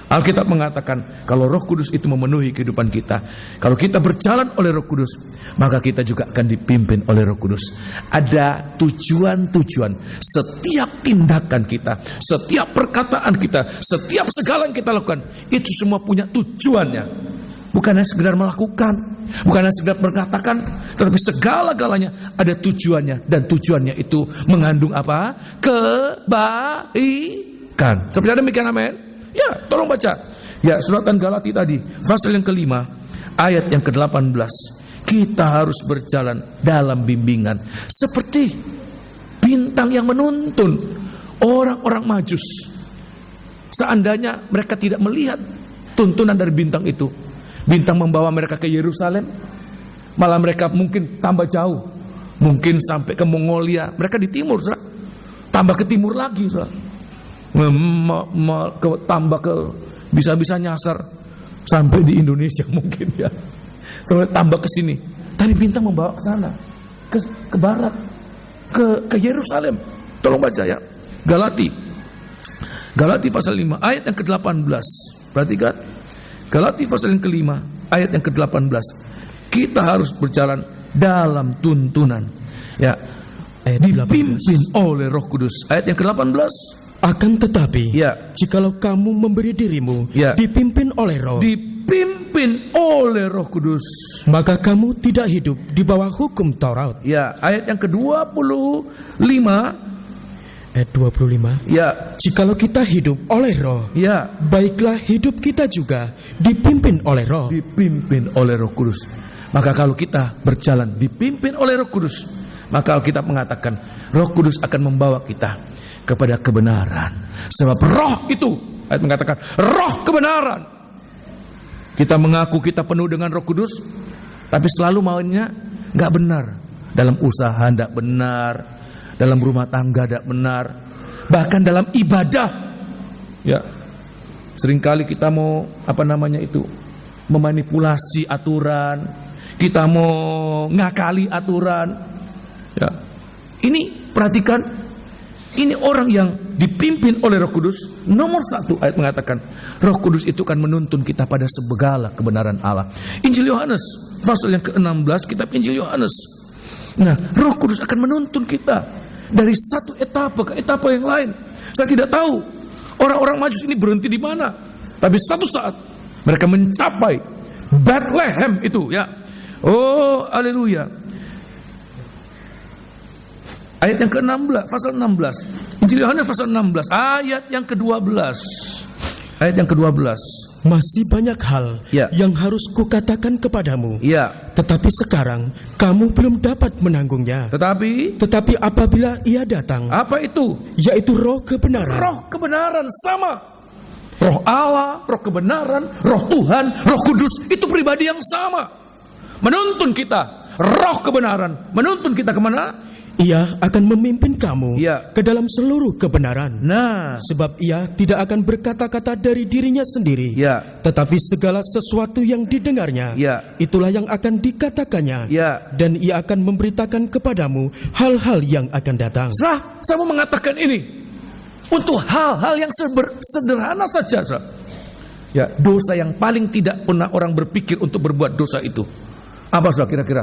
Alkitab mengatakan kalau Roh Kudus itu memenuhi kehidupan kita, kalau kita berjalan oleh Roh Kudus, maka kita juga akan dipimpin oleh Roh Kudus. Ada tujuan-tujuan setiap tindakan kita, setiap perkataan kita, setiap segala yang kita lakukan, itu semua punya tujuannya. Bukan hanya sekedar melakukan, bukan hanya sekedar berkatakan, tetapi segala-galanya ada tujuannya, dan tujuannya itu mengandung apa? Kebaikan. Seperti demikian, amin. Ya, tolong baca. Ya, suratan Galati tadi, pasal yang ke-5, ayat yang ke-18. Kita harus berjalan dalam bimbingan seperti bintang yang menuntun orang-orang Majus. Seandainya mereka tidak melihat tuntunan dari bintang itu, bintang membawa mereka ke Yerusalem, Malah mereka mungkin tambah jauh. Mungkin sampai ke Mongolia. Mereka di timur, saudara. Tambah ke timur lagi, saudara. Tambah ke bisa-bisa nyasar sampai di Indonesia mungkin ya. Sampai tambah ke sini. Tapi bintang membawa ke sana, ke barat, ke Yerusalem. Tolong baca ya. Galati pasal 5 ayat yang ke-18. Perhatikan. Galati pasal yang ke-5 ayat yang ke-18. Kita harus berjalan dalam tuntunan. Ya. Dipimpin oleh Roh Kudus. Ayat yang ke-18. Akan tetapi, ya, jikalau kamu memberi dirimu ya, dipimpin oleh Roh, dipimpin oleh Roh Kudus, maka kamu tidak hidup di bawah hukum Taurat. Ya, ayat yang ke-25. Ayat 25. Ya, jikalau kita hidup oleh Roh, ya, baiklah hidup kita juga dipimpin oleh Roh. Dipimpin oleh Roh Kudus. Maka kalau kita berjalan dipimpin oleh Roh Kudus, maka kita mengatakan Roh Kudus akan membawa kita kepada kebenaran. Sebab Roh itu, ayat mengatakan Roh kebenaran. Kita mengaku kita penuh dengan Roh Kudus, tapi selalu maunya nggak benar. Dalam usaha nggak benar, dalam rumah tangga nggak benar, bahkan dalam ibadah. Ya, seringkali kita mau memanipulasi aturan, kita mau ngakali aturan. Ya, ini perhatikan. Ini orang yang dipimpin oleh Roh Kudus. Nomor 1 ayat mengatakan Roh Kudus itu akan menuntun kita pada segala kebenaran Allah. Injil Yohanes pasal yang ke-16, kitab Injil Yohanes. Nah, Roh Kudus akan menuntun kita dari satu etapa ke etapa yang lain. Saya tidak tahu orang-orang Majus ini berhenti di mana, tapi satu saat mereka mencapai Bethlehem itu ya. Oh, haleluya. Ayat yang ke-16, pasal 16. Injil Yohanes pasal 16, ayat yang ke-12. Ayat yang ke-12. Masih banyak hal yang harus kukatakan kepadamu. Tetapi sekarang kamu belum dapat menanggungnya. Tetapi apabila ia datang, apa itu? Yaitu Roh kebenaran. Roh kebenaran sama. Roh Allah, Roh kebenaran, Roh Tuhan, Roh Kudus itu pribadi yang sama. Menuntun kita. Roh kebenaran menuntun kita kemana? Ia akan memimpin kamu ke dalam seluruh kebenaran. Nah, sebab ia tidak akan berkata-kata dari dirinya sendiri, tetapi segala sesuatu yang didengarnya, itulah yang akan dikatakannya, dan ia akan memberitakan kepadamu hal-hal yang akan datang. Saya mau mengatakan ini untuk hal-hal yang sederhana saja. Ya, dosa yang paling tidak pernah orang berpikir untuk berbuat dosa itu apa kira-kira?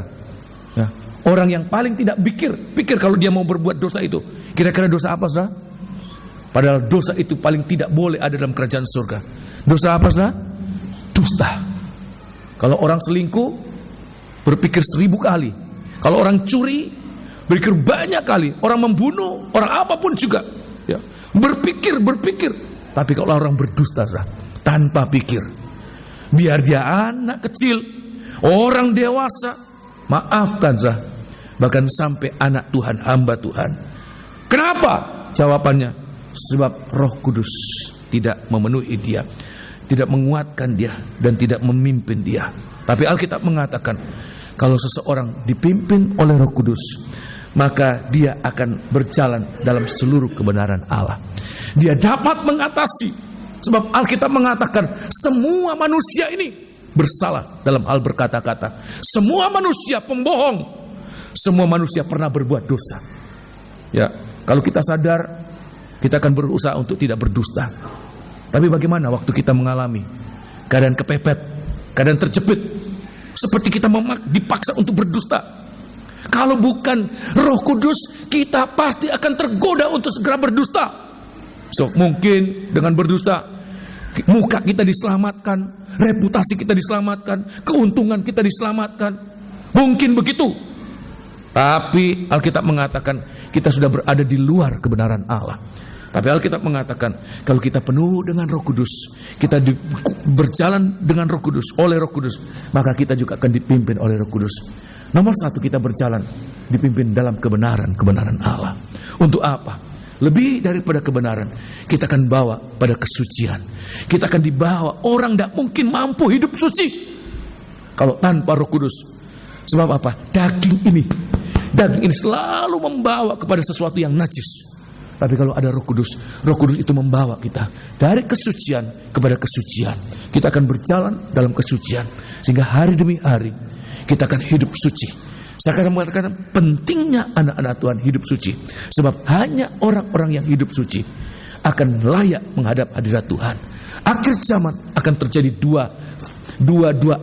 Ya. Orang yang paling tidak pikir kalau dia mau berbuat dosa itu. Kira-kira dosa apa, saudara? Padahal dosa itu paling tidak boleh ada dalam kerajaan surga. Dosa apa, saudara? Dusta. Kalau orang selingkuh, berpikir 1000 kali. Kalau orang curi, berpikir banyak kali. Orang membunuh, orang apapun juga. Ya. Berpikir. Tapi kalau orang berdusta, saudara, tanpa pikir. Biar dia anak kecil, orang dewasa, maafkan, saudara. Bahkan sampai anak Tuhan, hamba Tuhan. Kenapa? Jawabannya, sebab Roh Kudus tidak memenuhi dia, tidak menguatkan dia, dan tidak memimpin dia. Tapi Alkitab mengatakan, kalau seseorang dipimpin oleh Roh Kudus, maka dia akan berjalan dalam seluruh kebenaran Allah. Dia dapat mengatasi, sebab Alkitab mengatakan semua manusia ini bersalah dalam hal berkata-kata. Semua manusia pembohong. Semua manusia pernah berbuat dosa. Ya, kalau kita sadar, kita akan berusaha untuk tidak berdusta. Tapi bagaimana waktu kita mengalami keadaan kepepet, keadaan terjepit, seperti kita dipaksa untuk berdusta? Kalau bukan Roh Kudus, kita pasti akan tergoda untuk segera berdusta. So, mungkin dengan berdusta, muka kita diselamatkan, reputasi kita diselamatkan, keuntungan kita diselamatkan. Mungkin begitu. Tapi Alkitab mengatakan kita sudah berada di luar kebenaran Allah. Tapi Alkitab mengatakan kalau kita penuh dengan Roh Kudus, kita berjalan dengan Roh Kudus, oleh Roh Kudus, maka kita juga akan dipimpin oleh Roh Kudus. Nomor 1, kita berjalan dipimpin dalam kebenaran Allah. Untuk apa? Lebih daripada kebenaran, kita akan bawa pada kesucian. Kita akan dibawa. Orang tidak mungkin mampu hidup suci kalau tanpa Roh Kudus. Sebab apa? Daging ini selalu membawa kepada sesuatu yang najis. Tapi kalau ada Roh Kudus itu membawa kita dari kesucian kepada kesucian. Kita akan berjalan dalam kesucian, sehingga hari demi hari kita akan hidup suci. Saya akan mengatakan pentingnya anak-anak Tuhan hidup suci. Sebab hanya orang-orang yang hidup suci akan layak menghadap hadirat Tuhan. Akhir zaman akan terjadi dua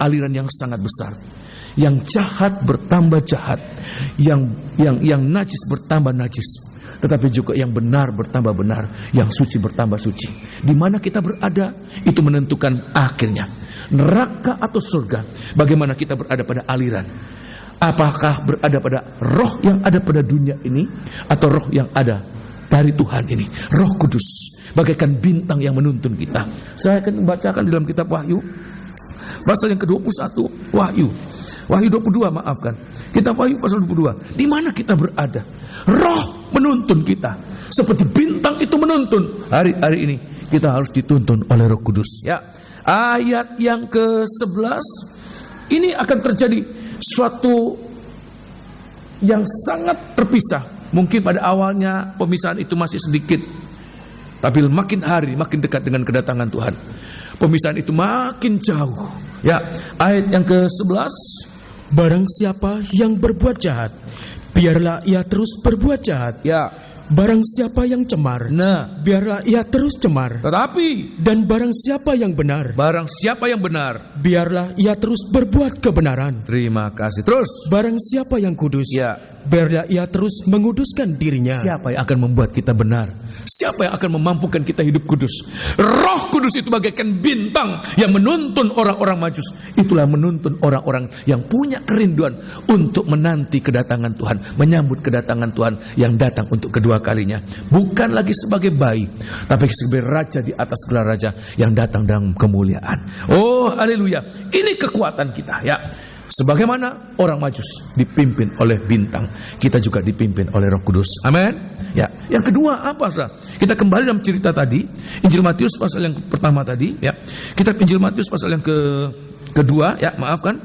aliran yang sangat besar. Yang jahat bertambah jahat, yang najis bertambah najis. Tetapi juga yang benar bertambah benar, yang suci bertambah suci. Di mana kita berada, itu menentukan akhirnya. Neraka atau surga, bagaimana kita berada pada aliran. Apakah berada pada roh yang ada pada dunia ini, atau roh yang ada dari Tuhan ini. Roh Kudus, bagaikan bintang yang menuntun kita. Saya akan membacakan dalam kitab Wahyu, pasal yang ke-21, Wahyu 22, maafkan. Kitab Wahyu pasal 22. Di mana kita berada? Roh menuntun kita. Seperti bintang itu menuntun. Hari ini kita harus dituntun oleh Roh Kudus. Ya. Ayat yang ke-11. Ini akan terjadi suatu yang sangat terpisah. Mungkin pada awalnya pemisahan itu masih sedikit. Tapi makin hari makin dekat dengan kedatangan Tuhan. Pemisahan itu makin jauh. Ya, ayat yang ke-11. Barang siapa yang berbuat jahat, biarlah ia terus berbuat jahat. Ya. Barang siapa yang cemar, biarlah ia terus cemar. Tetapi, dan barang siapa yang benar, biarlah ia terus berbuat kebenaran. Terima kasih. Terus, barang siapa yang kudus, ya, biarlah ia terus menguduskan dirinya. Siapa yang akan membuat kita benar? Siapa yang akan memampukan kita hidup kudus? Roh Kudus itu bagaikan bintang yang menuntun orang-orang Majus. Itulah menuntun orang-orang yang punya kerinduan untuk menanti kedatangan Tuhan, menyambut kedatangan Tuhan yang datang untuk kedua kalinya. Bukan lagi sebagai bayi, tapi sebagai raja di atas gelar raja yang datang dalam kemuliaan. Oh, haleluya. Ini kekuatan kita, ya. Sebagaimana orang Majus dipimpin oleh bintang, kita juga dipimpin oleh Roh Kudus. Amin. Ya, yang kedua apa, Saudara? Kita kembali dalam cerita tadi, Injil Matius pasal yang pertama tadi, ya. Kitab Injil Matius pasal yang kedua, ya, maafkan.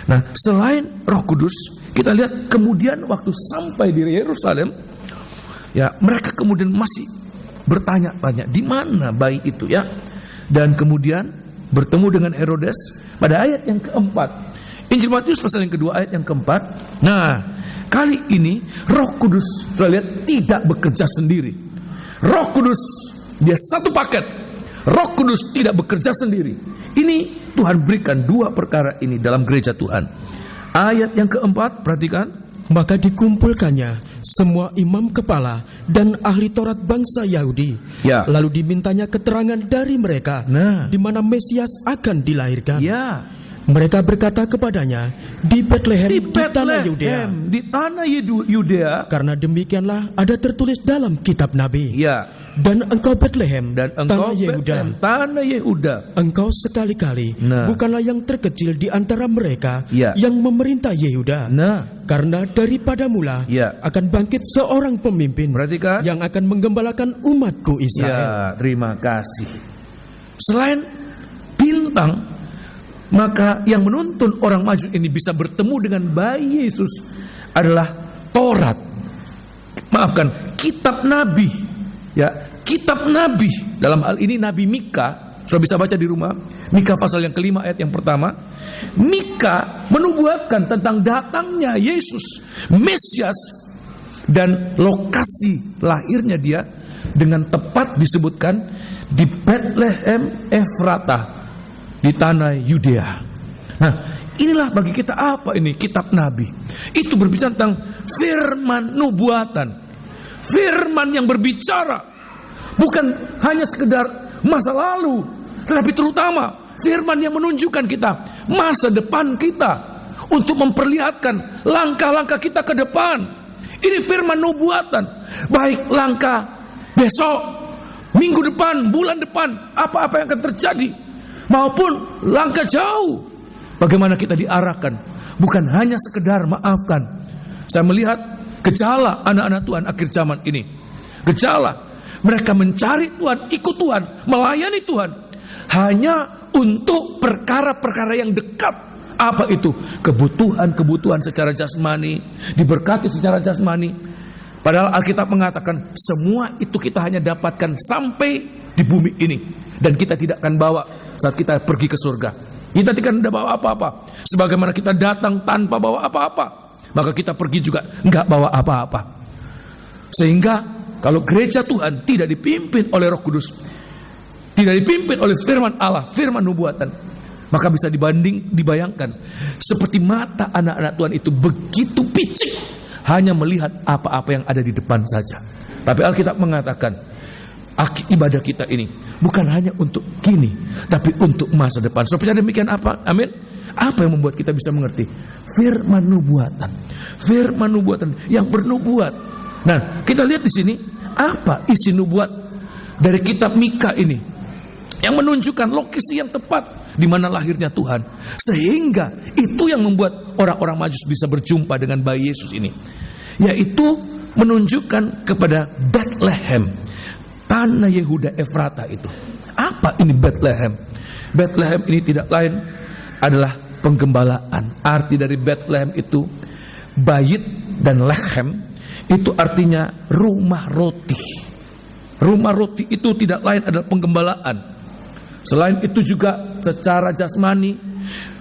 Nah, selain Roh Kudus, kita lihat kemudian waktu sampai di Yerusalem, ya, mereka kemudian masih bertanya-tanya, di mana bayi itu, ya. Dan kemudian bertemu dengan Herodes pada ayat yang keempat. Injil Matius pasal yang kedua ayat yang keempat. Nah, kali ini Roh Kudus, saya lihat, tidak bekerja sendiri. Roh Kudus, dia satu paket. Roh Kudus tidak bekerja sendiri. Ini Tuhan berikan dua perkara ini dalam gereja Tuhan. Ayat yang keempat, perhatikan. Maka dikumpulkannya semua imam kepala dan ahli Taurat bangsa Yahudi. Ya. Lalu dimintanya keterangan dari mereka, di mana Mesias akan dilahirkan. Ya. Mereka berkata kepadanya, di Betlehem, di tanah Yudea. Di tanah Yudea. Karena demikianlah ada tertulis dalam kitab Nabi. Ya. Dan engkau Betlehem, dan engkau tanah Yehuda, engkau sekali-kali bukanlah yang terkecil di antara mereka yang memerintah Yehuda. Karena daripada mula akan bangkit seorang pemimpin, perhatikan, yang akan menggembalakan umatku Israel. Ya, terima kasih. Selain bintang, maka yang menuntun orang Majus ini bisa bertemu dengan bayi Yesus adalah Taurat. Maafkan, kitab Nabi. Ya, kitab Nabi. Dalam hal ini Nabi Mika. Sudah bisa baca di rumah. Mika pasal yang kelima ayat yang pertama. Mika menubuatkan tentang datangnya Yesus, Mesias, dan lokasi lahirnya dia dengan tepat disebutkan di Bethlehem Efrata, di tanah Yudea. Nah, inilah bagi kita apa ini? Kitab Nabi. Itu berbicara tentang firman nubuatan. Firman yang berbicara bukan hanya sekedar masa lalu, tetapi terutama firman yang menunjukkan kita masa depan kita, untuk memperlihatkan langkah-langkah kita ke depan. Ini firman nubuatan, baik langkah besok, minggu depan, bulan depan, apa-apa yang akan terjadi, maupun langkah jauh. Bagaimana kita diarahkan, bukan hanya sekedar maafkan. Saya melihat gejala anak-anak Tuhan akhir zaman ini. Gejala, mereka mencari Tuhan, ikut Tuhan, melayani Tuhan hanya untuk perkara-perkara yang dekat. Apa itu? Kebutuhan secara jasmani, diberkati secara jasmani. Padahal Alkitab mengatakan semua itu kita hanya dapatkan sampai di bumi ini, dan kita tidak akan bawa saat kita pergi ke surga. Kita tidak akan bawa apa-apa. Sebagaimana kita datang tanpa bawa apa-apa, maka kita pergi juga enggak bawa apa-apa. Sehingga kalau gereja Tuhan tidak dipimpin oleh Roh Kudus, tidak dipimpin oleh firman Allah, firman nubuatan, maka bisa dibayangkan seperti mata anak-anak Tuhan itu begitu picik, hanya melihat apa-apa yang ada di depan saja. Tapi Alkitab mengatakan ibadah kita ini bukan hanya untuk kini, tapi untuk masa depan. Supaya demikian apa? Amin. Apa yang membuat kita bisa mengerti? Firman nubuatan yang bernubuat. Nah, kita lihat di sini apa isi nubuat dari kitab Mika ini, yang menunjukkan lokasi yang tepat di mana lahirnya Tuhan, sehingga itu yang membuat orang-orang Majus bisa berjumpa dengan bayi Yesus ini, yaitu menunjukkan kepada Bethlehem, tanah Yehuda Efrata itu. Apa ini Bethlehem? Bethlehem ini tidak lain adalah penggembalaan. Arti dari Bethlehem itu Bayit dan Lechem, itu artinya rumah roti. Rumah roti itu tidak lain adalah penggembalaan. Selain itu juga secara jasmani,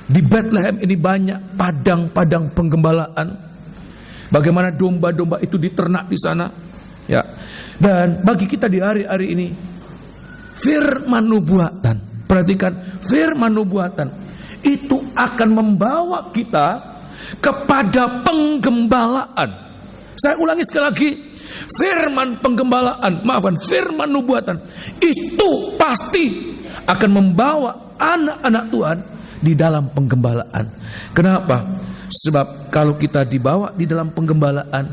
di Bethlehem ini banyak padang-padang penggembalaan. Bagaimana domba-domba itu diternak di sana, ya. Dan bagi kita di hari-hari ini, firman nubuatan, perhatikan, firman nubuatan itu akan membawa kita kepada penggembalaan. Saya ulangi sekali lagi, firman firman nubuatan itu pasti akan membawa anak-anak Tuhan di dalam penggembalaan. Kenapa? Sebab kalau kita dibawa di dalam penggembalaan,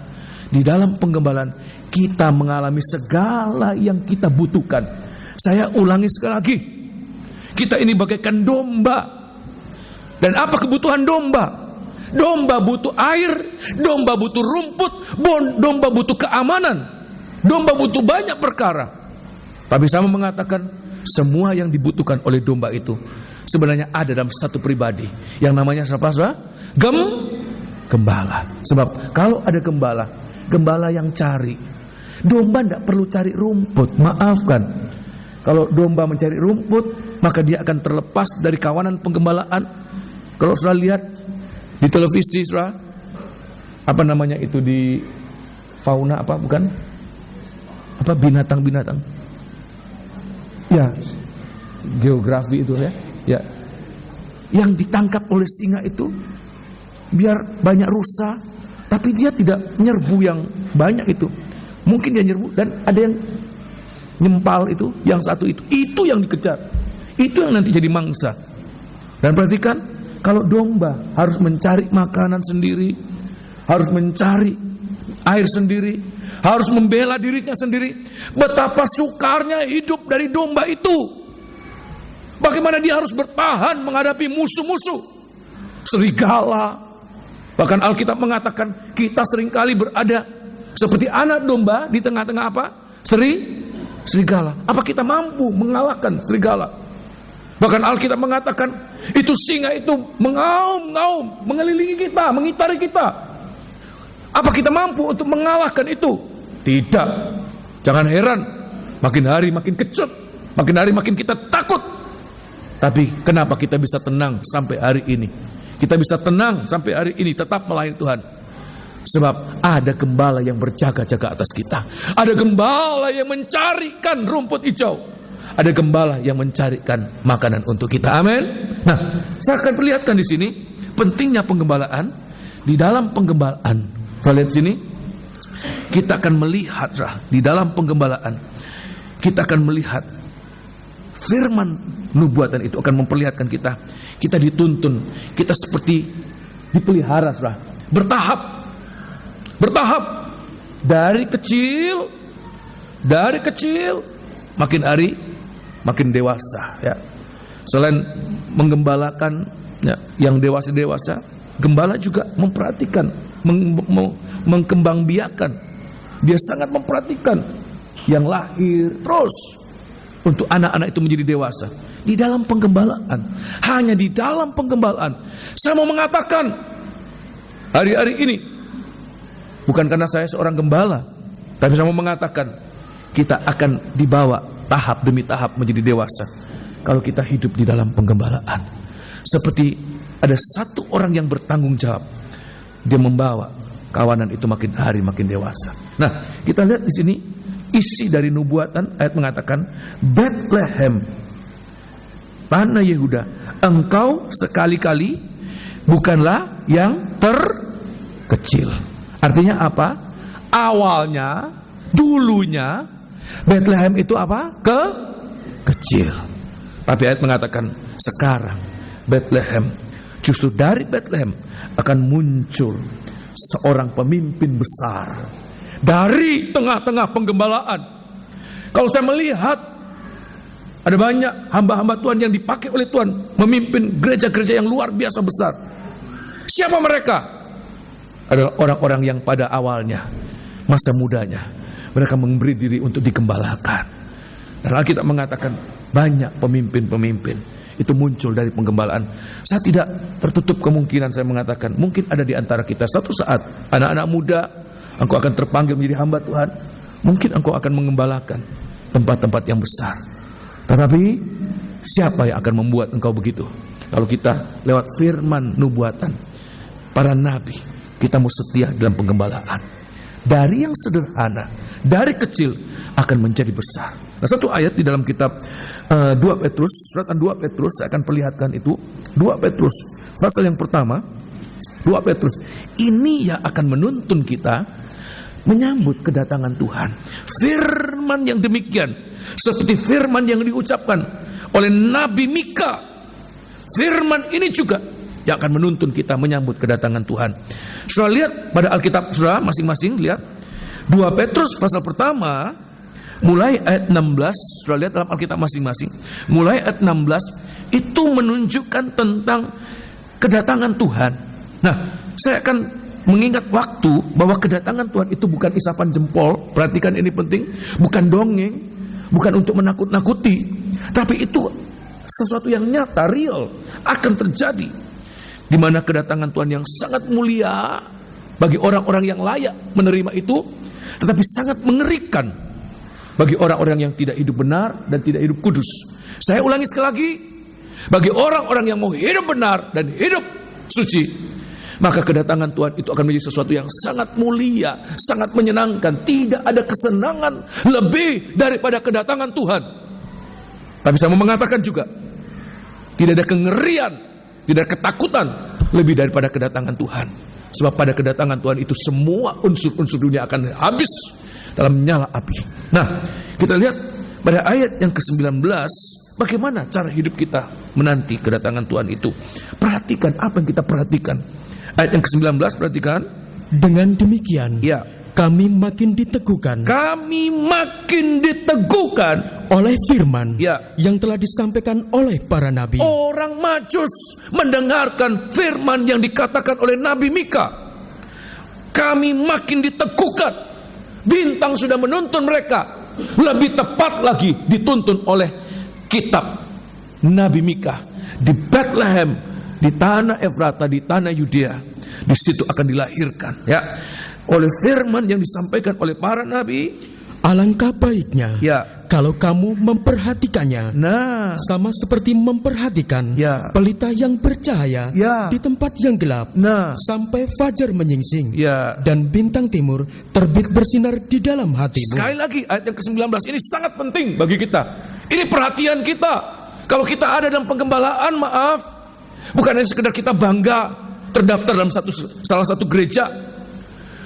kita mengalami segala yang kita butuhkan. Saya ulangi sekali lagi, kita ini bagaikan domba. Dan apa kebutuhan domba? Domba butuh air, domba butuh rumput, domba butuh keamanan, domba butuh banyak perkara. Tapi saya mengatakan semua yang dibutuhkan oleh domba itu sebenarnya ada dalam satu pribadi yang namanya siapa? Gembala. Sebab kalau ada gembala yang cari, domba tidak perlu cari rumput. Maafkan, kalau domba mencari rumput, maka dia akan terlepas dari kawanan penggembalaan. Kalau sudah lihat di televisi, sudah apa namanya itu, di fauna apa, bukan apa, binatang-binatang, ya, geografi itu ya, yang ditangkap oleh singa itu biar banyak rusa, tapi dia tidak nyerbu yang banyak itu. Mungkin dia nyerbu dan ada yang nyempal itu, yang satu itu yang dikejar, itu yang nanti jadi mangsa. Dan perhatikan, kalau domba harus mencari makanan sendiri, harus mencari air sendiri, harus membela dirinya sendiri, betapa sukarnya hidup dari domba itu. Bagaimana dia harus bertahan menghadapi musuh-musuh, serigala. Bahkan Alkitab mengatakan kita seringkali berada seperti anak domba di tengah-tengah apa? Serigala. Apa kita mampu mengalahkan serigala? Bahkan Alkitab mengatakan itu singa itu mengaum-ngaum, mengelilingi kita, mengitari kita. Apa kita mampu untuk mengalahkan itu? Tidak. Jangan heran, makin hari makin kecut, makin hari makin kita takut. Tapi kenapa kita bisa tenang sampai hari ini? Kita bisa tenang sampai hari ini tetap melayani Tuhan. Sebab ada gembala yang berjaga-jaga atas kita. Ada gembala yang mencarikan rumput hijau. Ada gembala yang mencarikan makanan untuk kita. Amin. Nah, saya akan perlihatkan di sini pentingnya penggembalaan. Di dalam penggembalaan, saya lihat sini, kita akan melihat di dalam penggembalaan, kita akan melihat firman nubuatan itu akan memperlihatkan kita dituntun, kita seperti dipelihara, bertahap dari kecil makin hari makin dewasa, ya. Selain menggembalakan ya, yang dewasa, gembala juga memperhatikan, mengkembangbiakan. Dia sangat memperhatikan yang lahir terus untuk anak-anak itu menjadi dewasa. Di dalam penggembalaan. Hanya di dalam penggembalaan. Saya mau mengatakan hari-hari ini, bukan karena saya seorang gembala, tapi saya mau mengatakan kita akan dibawa tahap demi tahap menjadi dewasa kalau kita hidup di dalam penggembalaan. Seperti ada satu orang yang bertanggung jawab, dia membawa kawanan itu makin hari makin dewasa. Nah, kita lihat di sini isi dari nubuatan ayat mengatakan, Bethlehem, tanah Yehuda, engkau sekali-kali bukanlah yang terkecil. Artinya apa? Awalnya, dulunya Bethlehem itu apa? Kecil. Tapi ayat mengatakan sekarang Bethlehem, justru dari Bethlehem akan muncul seorang pemimpin besar dari tengah-tengah penggembalaan. Kalau saya melihat ada banyak hamba-hamba Tuhan yang dipakai oleh Tuhan memimpin gereja-gereja yang luar biasa besar. Siapa mereka? Adalah orang-orang yang pada awalnya, masa mudanya, mereka memberi diri untuk digembalakan. Dan Alkitab mengatakan banyak pemimpin-pemimpin itu muncul dari penggembalaan. Saya tidak tertutup kemungkinan, saya mengatakan mungkin ada di antara kita satu saat, anak-anak muda, engkau akan terpanggil menjadi hamba Tuhan. Mungkin engkau akan mengembalakan tempat-tempat yang besar. Tetapi siapa yang akan membuat engkau begitu? Kalau kita lewat firman nubuatan para nabi, kita mau setia dalam penggembalaan. Dari yang sederhana, dari kecil akan menjadi besar. Nah, satu ayat di dalam kitab 2 Petrus, suratan 2 Petrus, saya akan perlihatkan itu. 2 Petrus, pasal yang pertama, 2 Petrus, ini yang akan menuntun kita menyambut kedatangan Tuhan. Firman yang demikian, seperti firman yang diucapkan oleh Nabi Mika. Firman ini juga yang akan menuntun kita menyambut kedatangan Tuhan. Saudara lihat pada Alkitab saudara masing-masing, lihat 2 Petrus pasal pertama mulai ayat 16. Saudara lihat dalam Alkitab masing-masing, mulai ayat 16 itu menunjukkan tentang kedatangan Tuhan. Nah, saya akan mengingat waktu bahwa kedatangan Tuhan itu bukan isapan jempol. Perhatikan, ini penting. Bukan dongeng, bukan untuk menakut-nakuti, tapi itu sesuatu yang nyata, real, akan terjadi. Di mana kedatangan Tuhan yang sangat mulia bagi orang-orang yang layak menerima itu, tetapi sangat mengerikan bagi orang-orang yang tidak hidup benar dan tidak hidup kudus. Saya ulangi sekali lagi, bagi orang-orang yang mau hidup benar dan hidup suci, maka kedatangan Tuhan itu akan menjadi sesuatu yang sangat mulia, sangat menyenangkan. Tidak ada kesenangan lebih daripada kedatangan Tuhan. Tapi saya mau mengatakan juga, tidak ada kengerian, tidak ada ketakutan lebih daripada kedatangan Tuhan. Sebab pada kedatangan Tuhan itu semua unsur-unsur dunia akan habis dalam nyala api. Nah, kita lihat pada ayat yang ke-19, bagaimana cara hidup kita menanti kedatangan Tuhan itu. Perhatikan apa yang kita perhatikan. Ayat yang ke-19, perhatikan. Dengan demikian, ya, kami makin diteguhkan. Kami makin diteguhkan oleh firman, ya, yang telah disampaikan oleh para nabi. Orang Majus mendengarkan firman yang dikatakan oleh Nabi Mika. Kami makin diteguhkan. Bintang sudah menuntun mereka. Lebih tepat lagi dituntun oleh kitab Nabi Mika. Di Bethlehem, di tanah Efrata, di tanah Yudea, di situ akan dilahirkan, ya, oleh firman yang disampaikan oleh para nabi. Alangkah baiknya, ya, kalau kamu memperhatikannya, nah, sama seperti memperhatikan, ya, pelita yang bercahaya, ya, di tempat yang gelap, nah, sampai fajar menyingsing, ya, dan bintang timur terbit bersinar di dalam hatimu. Sekali lagi ayat yang ke-19 ini sangat penting bagi kita. Ini perhatian kita. Kalau kita ada dalam penggembalaan, maaf, bukan hanya sekedar kita bangga terdaftar dalam salah satu gereja,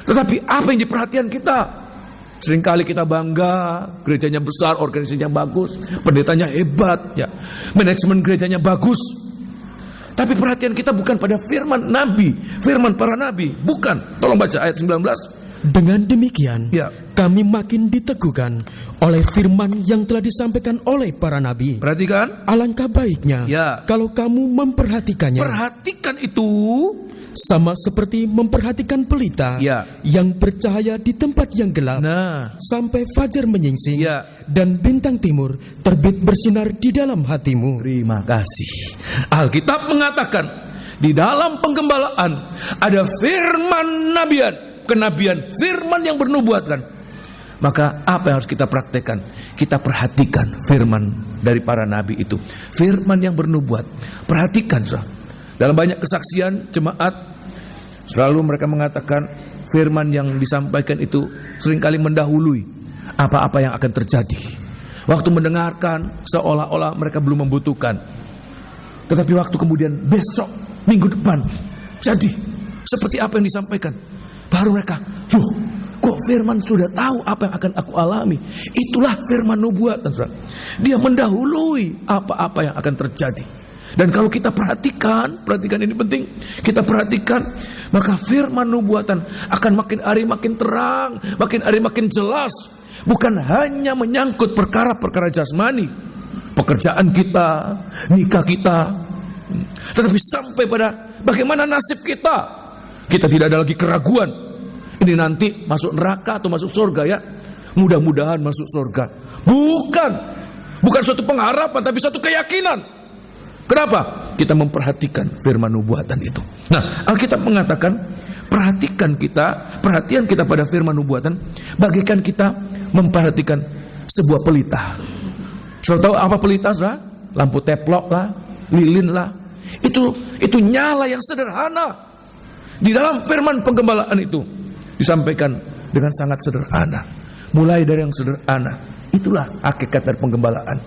tetapi apa yang jadi perhatian kita? Seringkali kita bangga, gerejanya besar, organisasinya bagus, pendetanya hebat, ya, manajemen gerejanya bagus. Tapi perhatian kita bukan pada firman nabi, firman para nabi, bukan. Tolong baca ayat 19. Dengan demikian, ya, kami makin diteguhkan oleh firman yang telah disampaikan oleh para nabi. Perhatikan. Alangkah baiknya, ya, kalau kamu memperhatikannya. Perhatikan itu sama seperti memperhatikan pelita Ya. yang bercahaya di tempat yang gelap Nah, sampai fajar menyingsing Ya. dan bintang timur terbit bersinar di dalam hatimu. terima kasih. Alkitab mengatakan di dalam penggembalaan ada firman kenabian, firman yang bernubuatan. Maka apa yang harus kita praktekkan? Kita perhatikan firman dari para nabi itu, firman yang bernubuat. Perhatikan, saudara. Dalam banyak kesaksian jemaat selalu mereka mengatakan firman yang disampaikan itu seringkali mendahului apa-apa yang akan terjadi. Waktu mendengarkan seolah-olah mereka belum membutuhkan, tetapi waktu kemudian besok, minggu depan jadi seperti apa yang disampaikan, baru mereka, loh, kok firman sudah tahu apa yang akan aku alami. Itulah firman nubuatan, saudara. Dia mendahului apa-apa yang akan terjadi. Dan kalau kita perhatikan ini penting, kita perhatikan, maka firman nubuatan akan makin hari makin terang, makin hari makin jelas. Bukan hanya menyangkut perkara-perkara jasmani, pekerjaan kita, nikah kita, tetapi sampai pada bagaimana nasib kita. Kita tidak ada lagi keraguan, ini nanti masuk neraka atau masuk surga ya. Mudah-mudahan masuk surga. Bukan suatu pengharapan, tapi suatu keyakinan. Kenapa? Kita memperhatikan firman nubuatan itu. Nah, Alkitab mengatakan perhatian kita pada firman nubuatan bagaikan kita memperhatikan sebuah pelita. Saudara tahu apa pelita, saudara? Lampu teplok lah, lilin lah. Itu nyala yang sederhana. Di dalam firman penggembalaan itu disampaikan dengan sangat sederhana. Mulai dari yang sederhana. Itulah hakikat dari penggembalaan.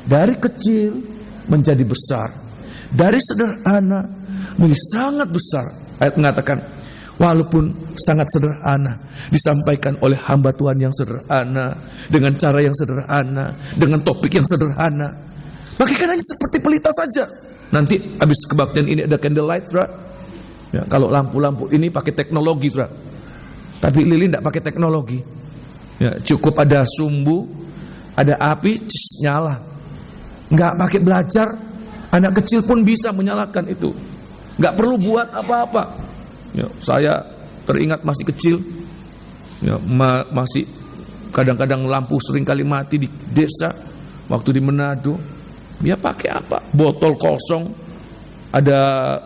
Dari kecil menjadi besar, dari sederhana menjadi sangat besar. Ayat mengatakan walaupun sangat sederhana, disampaikan oleh hamba Tuhan yang sederhana, dengan cara yang sederhana, dengan topik yang sederhana, bagaikan hanya seperti pelita saja. Nanti habis kebaktian ini ada candlelight, saudara. Ya, kalau lampu-lampu ini pakai teknologi, saudara. Tapi lilin tidak pakai teknologi. Ya, cukup ada sumbu, ada api, nyala. Nggak pakai belajar, anak kecil pun bisa menyalakan itu. Nggak perlu buat apa-apa. Ya, saya teringat masih kecil, ya, masih kadang-kadang lampu sering kali mati di desa waktu di Manado. Ya pakai apa? Botol kosong, ada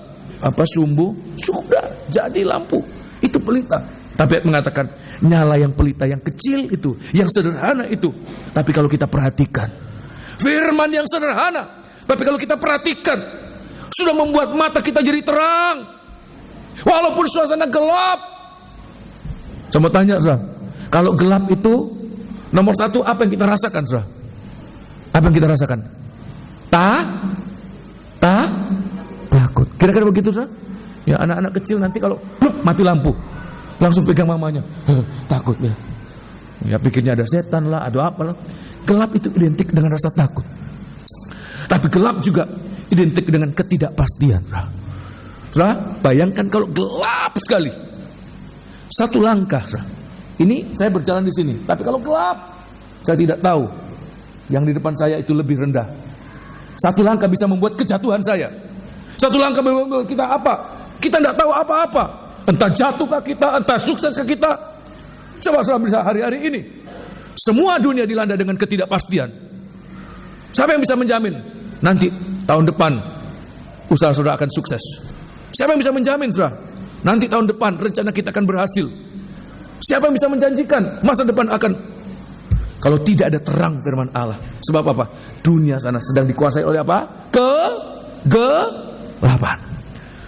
sumbu, sudah jadi lampu. Itu pelita. Tapi mengatakan nyala yang pelita yang kecil itu, yang sederhana itu. Tapi kalau kita perhatikan firman yang sederhana, tapi kalau kita perhatikan, sudah membuat mata kita jadi terang. Walaupun suasana gelap. Saya mau tanya, saudara, kalau gelap itu nomor satu apa yang kita rasakan, saudara? Apa yang kita rasakan? Takut. Kira-kira begitu, saudara? Ya, anak-anak kecil nanti kalau mati lampu, langsung pegang mamanya, takut ya. Ya pikirnya ada setan lah, ada apa lah. Gelap itu identik dengan rasa takut. Tapi gelap juga identik dengan ketidakpastian. Saudara, bayangkan kalau gelap sekali. Satu langkah, saudara. Ini saya berjalan di sini, tapi kalau gelap, saya tidak tahu yang di depan saya itu lebih rendah. Satu langkah bisa membuat kejatuhan saya. Satu langkah membuat kita apa? Kita tidak tahu apa-apa. Entah jatuhkah kita, entah sukseskah kita. Coba saudara bisa hari-hari ini. Semua dunia dilanda dengan ketidakpastian. Siapa yang bisa menjamin nanti tahun depan usaha saudara akan sukses? Siapa yang bisa menjamin, saudara, nanti tahun depan rencana kita akan berhasil? Siapa yang bisa menjanjikan masa depan akan? Kalau tidak ada terang firman Allah. Sebab apa? Dunia sana sedang dikuasai oleh apa? Kegelapan.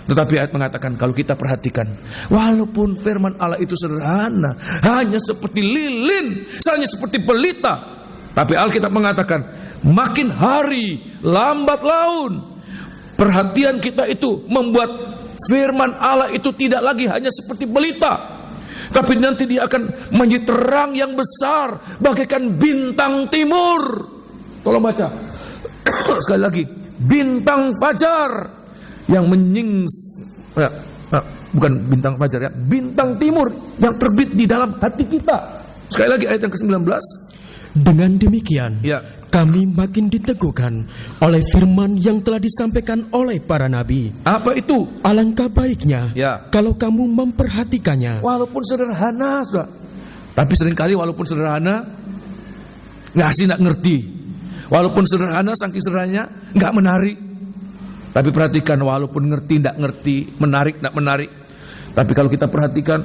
Tetapi ayat mengatakan kalau kita perhatikan, walaupun firman Allah itu sederhana, hanya seperti lilin, hanya seperti pelita, tapi Alkitab mengatakan makin hari lambat laun, perhatian kita itu membuat firman Allah itu tidak lagi hanya seperti pelita, tapi nanti dia akan menjadi terang yang besar bagaikan bintang timur. Tolong baca sekali lagi, bintang fajar yang bukan bintang fajar ya, bintang timur yang terbit di dalam hati kita. Sekali lagi ayat yang ke-19. Dengan demikian, ya, kami makin diteguhkan oleh firman yang telah disampaikan oleh para nabi. Apa itu? Alangkah baiknya Ya. kalau kamu memperhatikannya. Walaupun sederhana, saudara. Tapi seringkali walaupun sederhana, nggak ngerti. Walaupun sederhana, saking sederhananya, nggak menarik. Tapi perhatikan, walaupun ngerti, nggak ngerti, menarik, nggak menarik. Tapi kalau kita perhatikan,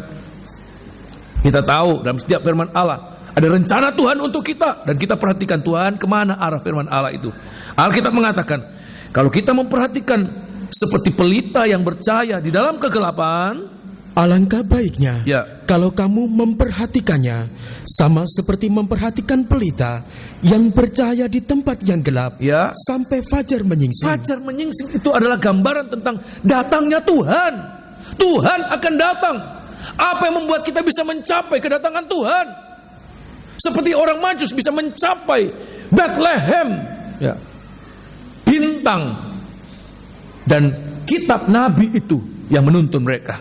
kita tahu dalam setiap firman Allah, ada rencana Tuhan untuk kita. Dan kita perhatikan Tuhan kemana arah firman Allah itu. Alkitab mengatakan, kalau kita memperhatikan seperti pelita yang bercahaya di dalam kegelapan, alangkah baiknya ya, kalau kamu memperhatikannya sama seperti memperhatikan pelita yang bercahaya di tempat yang gelap, ya, sampai fajar menyingsing. Fajar menyingsing itu adalah gambaran tentang datangnya Tuhan. Tuhan akan datang. Apa yang membuat kita bisa mencapai kedatangan Tuhan? Seperti orang Majus bisa mencapai Bethlehem, ya, bintang dan kitab nabi itu yang menuntun mereka.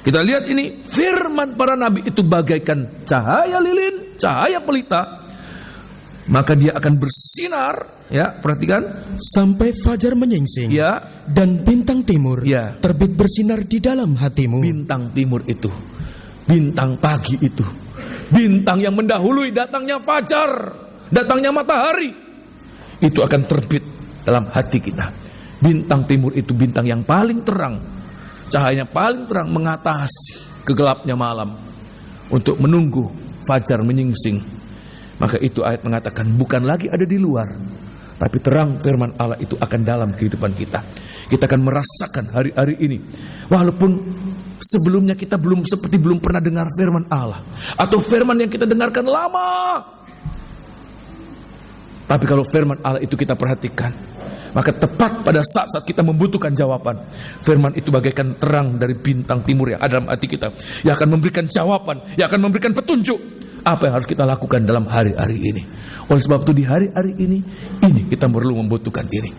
Kita lihat ini, firman para nabi itu bagaikan cahaya lilin, cahaya pelita, maka dia akan bersinar, ya, perhatikan, sampai fajar menyingsing, ya, dan bintang timur, ya, terbit bersinar di dalam hatimu. Bintang timur itu, bintang pagi itu, bintang yang mendahului datangnya fajar, datangnya matahari, itu akan terbit dalam hati kita. Bintang timur itu bintang yang paling terang, cahayanya paling terang mengatasi kegelapnya malam untuk menunggu fajar menyingsing. Maka itu ayat mengatakan bukan lagi ada di luar, tapi terang firman Allah itu akan dalam kehidupan kita. Kita akan merasakan hari-hari ini, walaupun sebelumnya kita belum pernah dengar firman Allah, atau firman yang kita dengarkan lama. Tapi kalau firman Allah itu kita perhatikan, maka tepat pada saat-saat kita membutuhkan jawaban, firman itu bagaikan terang dari bintang timur yang ada dalam hati kita, yang akan memberikan jawaban, yang akan memberikan petunjuk apa yang harus kita lakukan dalam hari-hari ini. Oleh sebab itu di hari-hari ini kita perlu membutuhkan ini.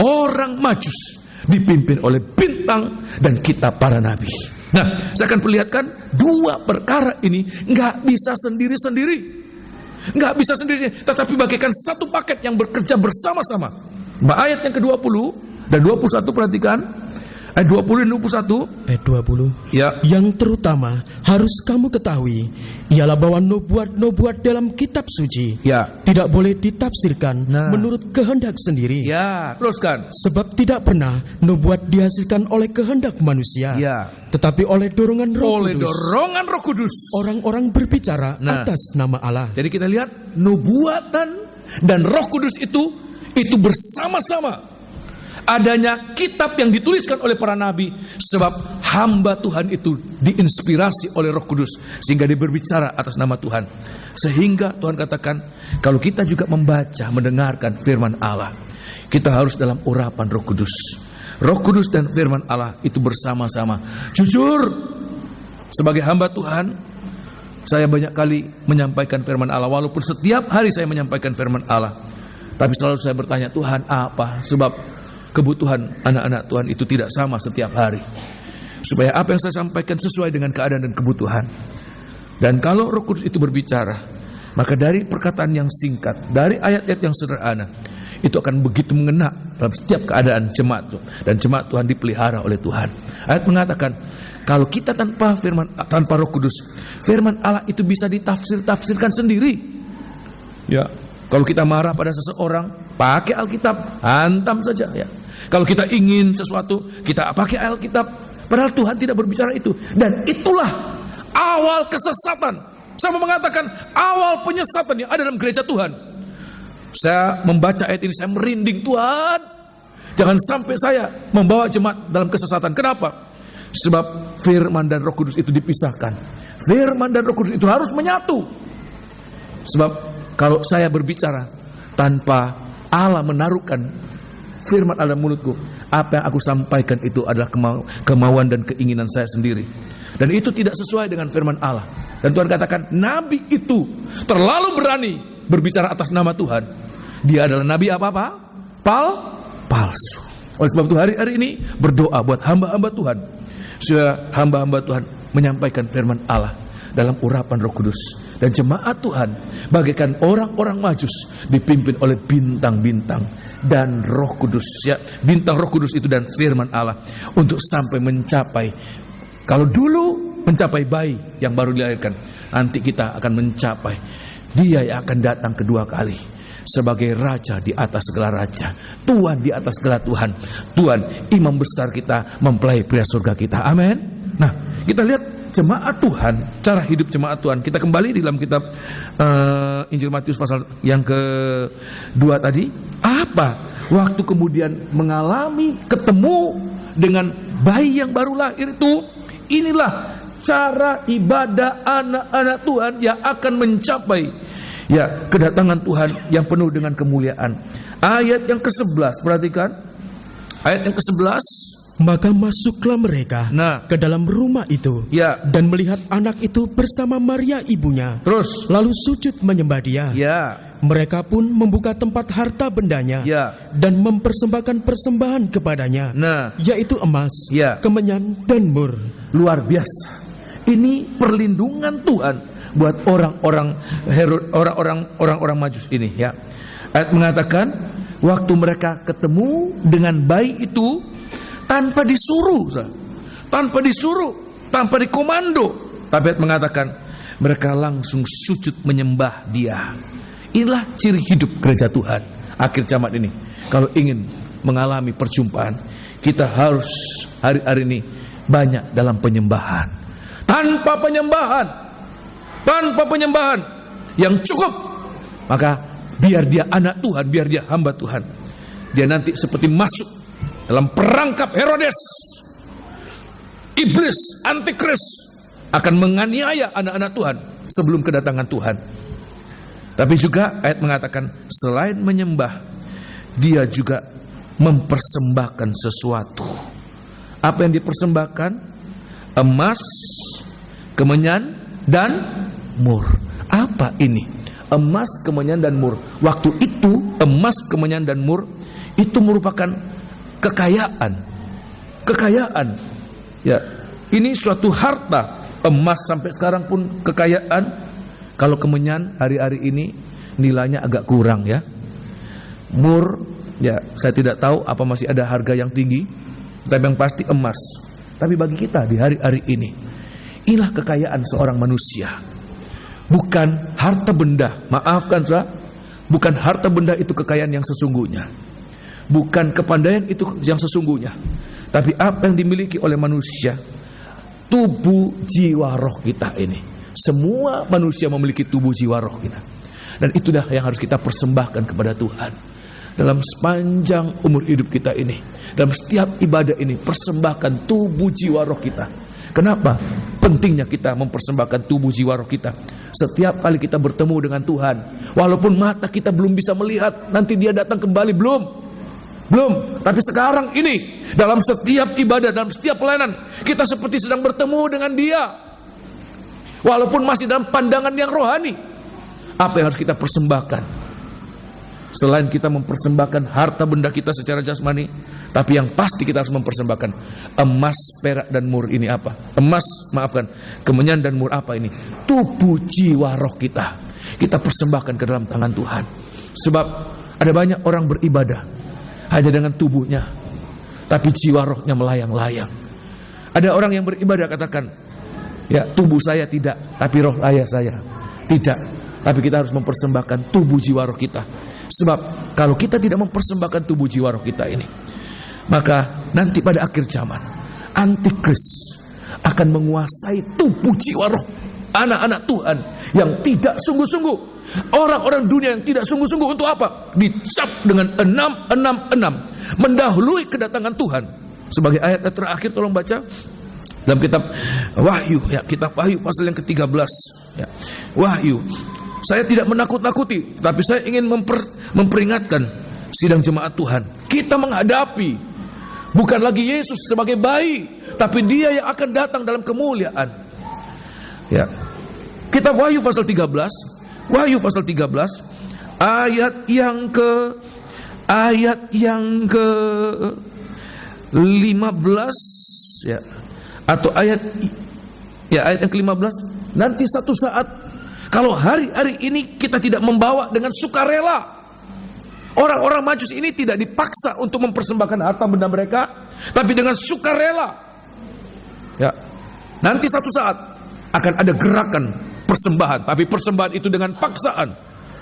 Orang Majus dipimpin oleh bintang dan kitab para nabi. Nah, saya akan perlihatkan dua perkara ini nggak bisa sendiri-sendiri, nggak bisa sendiri, tetapi bagaikan satu paket yang bekerja bersama-sama. Ayat yang ke-20 dan 21, perhatikan ayat 20 dan 21. Ayat 20. Ya. Yang terutama harus kamu ketahui ialah bahwa nubuat-nubuat dalam kitab suci, ya, tidak boleh ditafsirkan menurut kehendak sendiri. Ya, teruskan. Sebab tidak pernah nubuat dihasilkan oleh kehendak manusia, ya, tetapi oleh dorongan Roh Kudus. Dorongan Roh Kudus. Orang-orang berbicara atas nama Allah. Jadi kita lihat nubuatan dan Roh Kudus itu bersama-sama. Adanya kitab yang dituliskan oleh para nabi, sebab hamba Tuhan itu diinspirasi oleh Roh Kudus sehingga dia berbicara atas nama Tuhan. Sehingga Tuhan katakan, kalau kita juga membaca, mendengarkan firman Allah, kita harus dalam urapan Roh Kudus. Roh Kudus dan firman Allah itu bersama-sama. Jujur, sebagai hamba Tuhan, saya banyak kali menyampaikan firman Allah, walaupun setiap hari saya menyampaikan firman Allah, tapi selalu saya bertanya, Tuhan apa? Sebab kebutuhan anak-anak Tuhan itu tidak sama setiap hari. Supaya apa yang saya sampaikan sesuai dengan keadaan dan kebutuhan. Dan kalau Roh Kudus itu berbicara, maka dari perkataan yang singkat, dari ayat-ayat yang sederhana, itu akan begitu mengena dalam setiap keadaan jemaat Tuhan. Dan jemaat Tuhan dipelihara oleh Tuhan. Ayat mengatakan, kalau kita tanpa Roh Kudus, firman Allah itu bisa ditafsirkan sendiri. Ya, kalau kita marah pada seseorang, pakai Alkitab, hantam saja, ya. Kalau kita ingin sesuatu, kita pakai Alkitab. Padahal Tuhan tidak berbicara itu. Dan itulah awal kesesatan. Saya mau mengatakan awal penyesatan yang ada dalam gereja Tuhan. Saya membaca ayat ini, saya merinding, Tuhan, jangan sampai saya membawa jemaat dalam kesesatan. Kenapa? Sebab firman dan Roh Kudus itu dipisahkan. Firman dan Roh Kudus itu harus menyatu. Sebab kalau saya berbicara tanpa Allah menaruhkan firman Allah dalam mulutku, apa yang aku sampaikan itu adalah kemauan dan keinginan saya sendiri. Dan itu tidak sesuai dengan firman Allah. Dan Tuhan katakan, nabi itu terlalu berani berbicara atas nama Tuhan. Dia adalah nabi apa-apa? Palsu. Oleh sebab itu hari-hari ini berdoa buat hamba-hamba Tuhan, supaya hamba-hamba Tuhan menyampaikan firman Allah dalam urapan Roh Kudus. Dan jemaat Tuhan bagaikan orang-orang Majus dipimpin oleh bintang-bintang dan Roh Kudus, ya. Bintang, Roh Kudus itu dan firman Allah untuk sampai mencapai, kalau dulu mencapai bayi yang baru dilahirkan, nanti kita akan mencapai Dia yang akan datang kedua kali sebagai Raja di atas segala raja, Tuhan di atas segala Tuhan, Tuhan imam besar kita, mempelai pria surga kita. Amin. Nah, kita lihat jemaat Tuhan, cara hidup jemaat Tuhan. Kita kembali di dalam kitab Injil Matius pasal yang kedua tadi. Apa? Waktu kemudian mengalami ketemu dengan bayi yang baru lahir itu, inilah cara ibadah anak-anak Tuhan yang akan mencapai, ya, kedatangan Tuhan yang penuh dengan kemuliaan. Ayat yang ke-11, perhatikan. Ayat yang ke-11. Maka masuklah mereka ke dalam rumah itu, ya, dan melihat anak itu bersama Maria ibunya. Terus lalu sujud menyembah Dia. Ya. Mereka pun membuka tempat harta bendanya, ya, dan mempersembahkan persembahan kepadanya, yaitu emas, ya, kemenyan, dan mur. Luar biasa. Ini perlindungan Tuhan buat orang-orang Herod, orang-orang Majus ini, ya. Ayat mengatakan waktu mereka ketemu dengan bayi itu tanpa disuruh, tanpa dikomando, tapi ayat mengatakan mereka langsung sujud menyembah Dia. Inilah ciri hidup gereja Tuhan akhir zaman ini. Kalau ingin mengalami perjumpaan, kita harus hari-hari ini banyak dalam penyembahan. Tanpa penyembahan yang cukup, maka biar dia anak Tuhan, biar dia hamba Tuhan, dia nanti seperti masuk dalam perangkap Herodes. Iblis, antikris akan menganiaya anak-anak Tuhan sebelum kedatangan Tuhan. Tapi juga ayat mengatakan selain menyembah, dia juga mempersembahkan sesuatu. Apa yang dipersembahkan? Emas, kemenyan, dan mur. Apa ini? Emas, kemenyan, dan mur. Waktu itu emas, kemenyan, dan mur itu merupakan kekayaan. Ya, ini suatu harta. Emas sampai sekarang pun kekayaan. Kalau kemenyan hari-hari ini nilainya agak kurang, ya. Mur, ya, saya tidak tahu apa masih ada harga yang tinggi, tapi yang pasti emas. Tapi bagi kita di hari-hari ini, inilah kekayaan seorang manusia. Bukan harta benda, maafkan saya, bukan harta benda itu kekayaan yang sesungguhnya. Bukan kepandaian itu yang sesungguhnya. Tapi apa yang dimiliki oleh manusia, tubuh, jiwa, roh kita ini. Semua manusia memiliki tubuh, jiwa, roh kita. Dan itulah yang harus kita persembahkan kepada Tuhan dalam sepanjang umur hidup kita ini. Dalam setiap ibadah ini, persembahkan tubuh, jiwa, roh kita. Kenapa? Pentingnya kita mempersembahkan tubuh, jiwa, roh kita. Setiap kali kita bertemu dengan Tuhan, walaupun mata kita belum bisa melihat nanti Dia datang kembali, belum. Tapi sekarang ini, dalam setiap ibadah, dalam setiap pelayanan, kita seperti sedang bertemu dengan Dia, walaupun masih dalam pandangan yang rohani. Apa yang harus kita persembahkan? Selain kita mempersembahkan harta benda kita secara jasmani, tapi yang pasti kita harus mempersembahkan emas, perak, dan mur. Ini apa? Kemenyan dan mur apa ini? Tubuh, jiwa, roh kita. Kita persembahkan ke dalam tangan Tuhan. Sebab ada banyak orang beribadah hanya dengan tubuhnya, tapi jiwa rohnya melayang-layang. Ada orang yang beribadah katakan, ya, tubuh saya tidak, tapi roh saya tidak. Tapi kita harus mempersembahkan tubuh, jiwa, roh kita. Sebab kalau kita tidak mempersembahkan tubuh, jiwa, roh kita ini, maka nanti pada akhir zaman antikris akan menguasai tubuh, jiwa, roh anak-anak Tuhan yang tidak sungguh-sungguh. Orang-orang dunia yang tidak sungguh-sungguh untuk apa? Dicap dengan 666, mendahului kedatangan Tuhan. Sebagai ayat terakhir, tolong baca dalam kitab Wahyu, ya, kitab Wahyu pasal yang ke-13, ya. Wahyu. Saya tidak menakut-nakuti, tapi saya ingin memperingatkan sidang jemaat Tuhan. Kita menghadapi bukan lagi Yesus sebagai bayi, tapi Dia yang akan datang dalam kemuliaan. Ya. Kitab Wahyu pasal 13, ayat yang ke-15, ya. Atau ayat yang ke-15, nanti satu saat Kalau hari-hari ini kita tidak membawa dengan sukarela, orang-orang Majus ini tidak dipaksa untuk mempersembahkan harta benda mereka, tapi dengan sukarela. Ya, nanti satu saat akan ada gerakan persembahan, tapi persembahan itu dengan paksaan.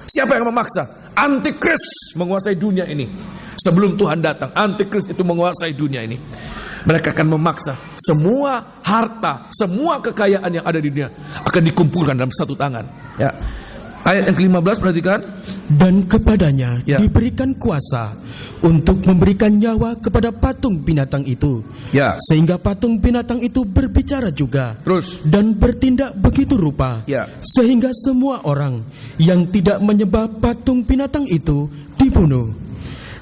Siapa yang memaksa? Antikris menguasai dunia ini. Sebelum Tuhan datang, Antikris itu menguasai dunia ini. Mereka akan memaksa semua harta, semua kekayaan yang ada di dunia akan dikumpulkan dalam satu tangan. Ya. Ayat yang ke-15 perhatikan. Dan kepadanya diberikan kuasa untuk memberikan nyawa kepada patung binatang itu. Ya. Sehingga patung binatang itu berbicara juga. Terus. Dan bertindak begitu rupa. Ya. Sehingga semua orang yang tidak menyembah patung binatang itu dibunuh.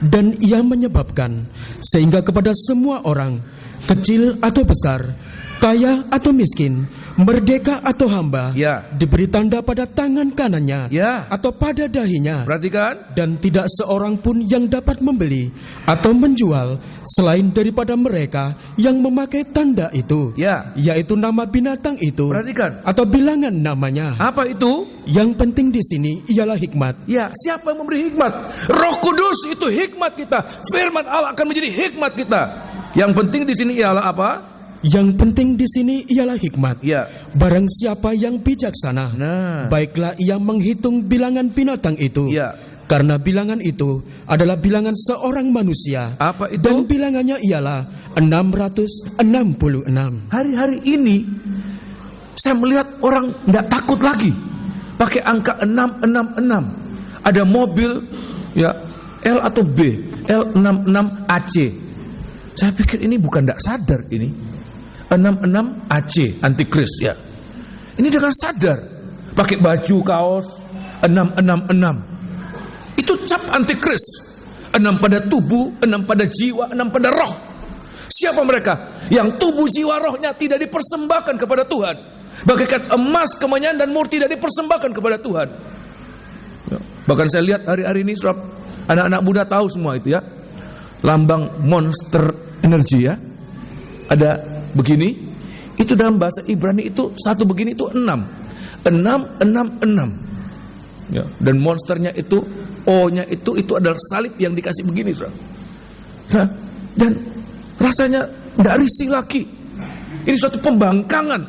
Dan ia menyebabkan sehingga kepada semua orang, kecil atau besar, kaya atau miskin, merdeka atau hamba, diberi tanda pada tangan kanannya atau pada dahinya. Perhatikan. Dan tidak seorang pun yang dapat membeli atau menjual selain daripada mereka yang memakai tanda itu, yaitu nama binatang itu. Perhatikan. Atau bilangan namanya. Apa itu? Yang penting di sini ialah hikmat. Ya, siapa yang memberi hikmat? Roh Kudus itu hikmat kita. Firman Allah akan menjadi hikmat kita. Yang penting di sini ialah apa? Yang penting di sini ialah hikmat. Ya. Barang siapa yang bijaksana, baiklah ia menghitung bilangan binatang itu. Ya. Karena bilangan itu adalah bilangan seorang manusia. Apa itu? Dan bilangannya ialah 666. Hari-hari ini saya melihat orang tidak takut lagi pakai angka 666. Ada mobil ya L atau B, L66AC. Saya pikir ini bukan tidak sadar ini. 66AC Antikris ya. Ini dengan sadar pakai baju kaos 666. Itu cap Antikris. 6 pada tubuh, 6 pada jiwa, 6 pada roh. Siapa mereka? Yang tubuh jiwa rohnya tidak dipersembahkan kepada Tuhan. Bagaikan emas, kemenyan dan mur tidak dipersembahkan kepada Tuhan. Bahkan saya lihat hari-hari ini anak-anak muda tahu semua itu ya. Lambang Monster Energy ya. Ada begini, itu dalam bahasa Ibrani itu satu begini itu 6. 6. Ya, dan monsternya itu O-nya itu adalah salib yang dikasih begini, Saudara. Nah, dan rasanya tidak risih lagi. Ini suatu pembangkangan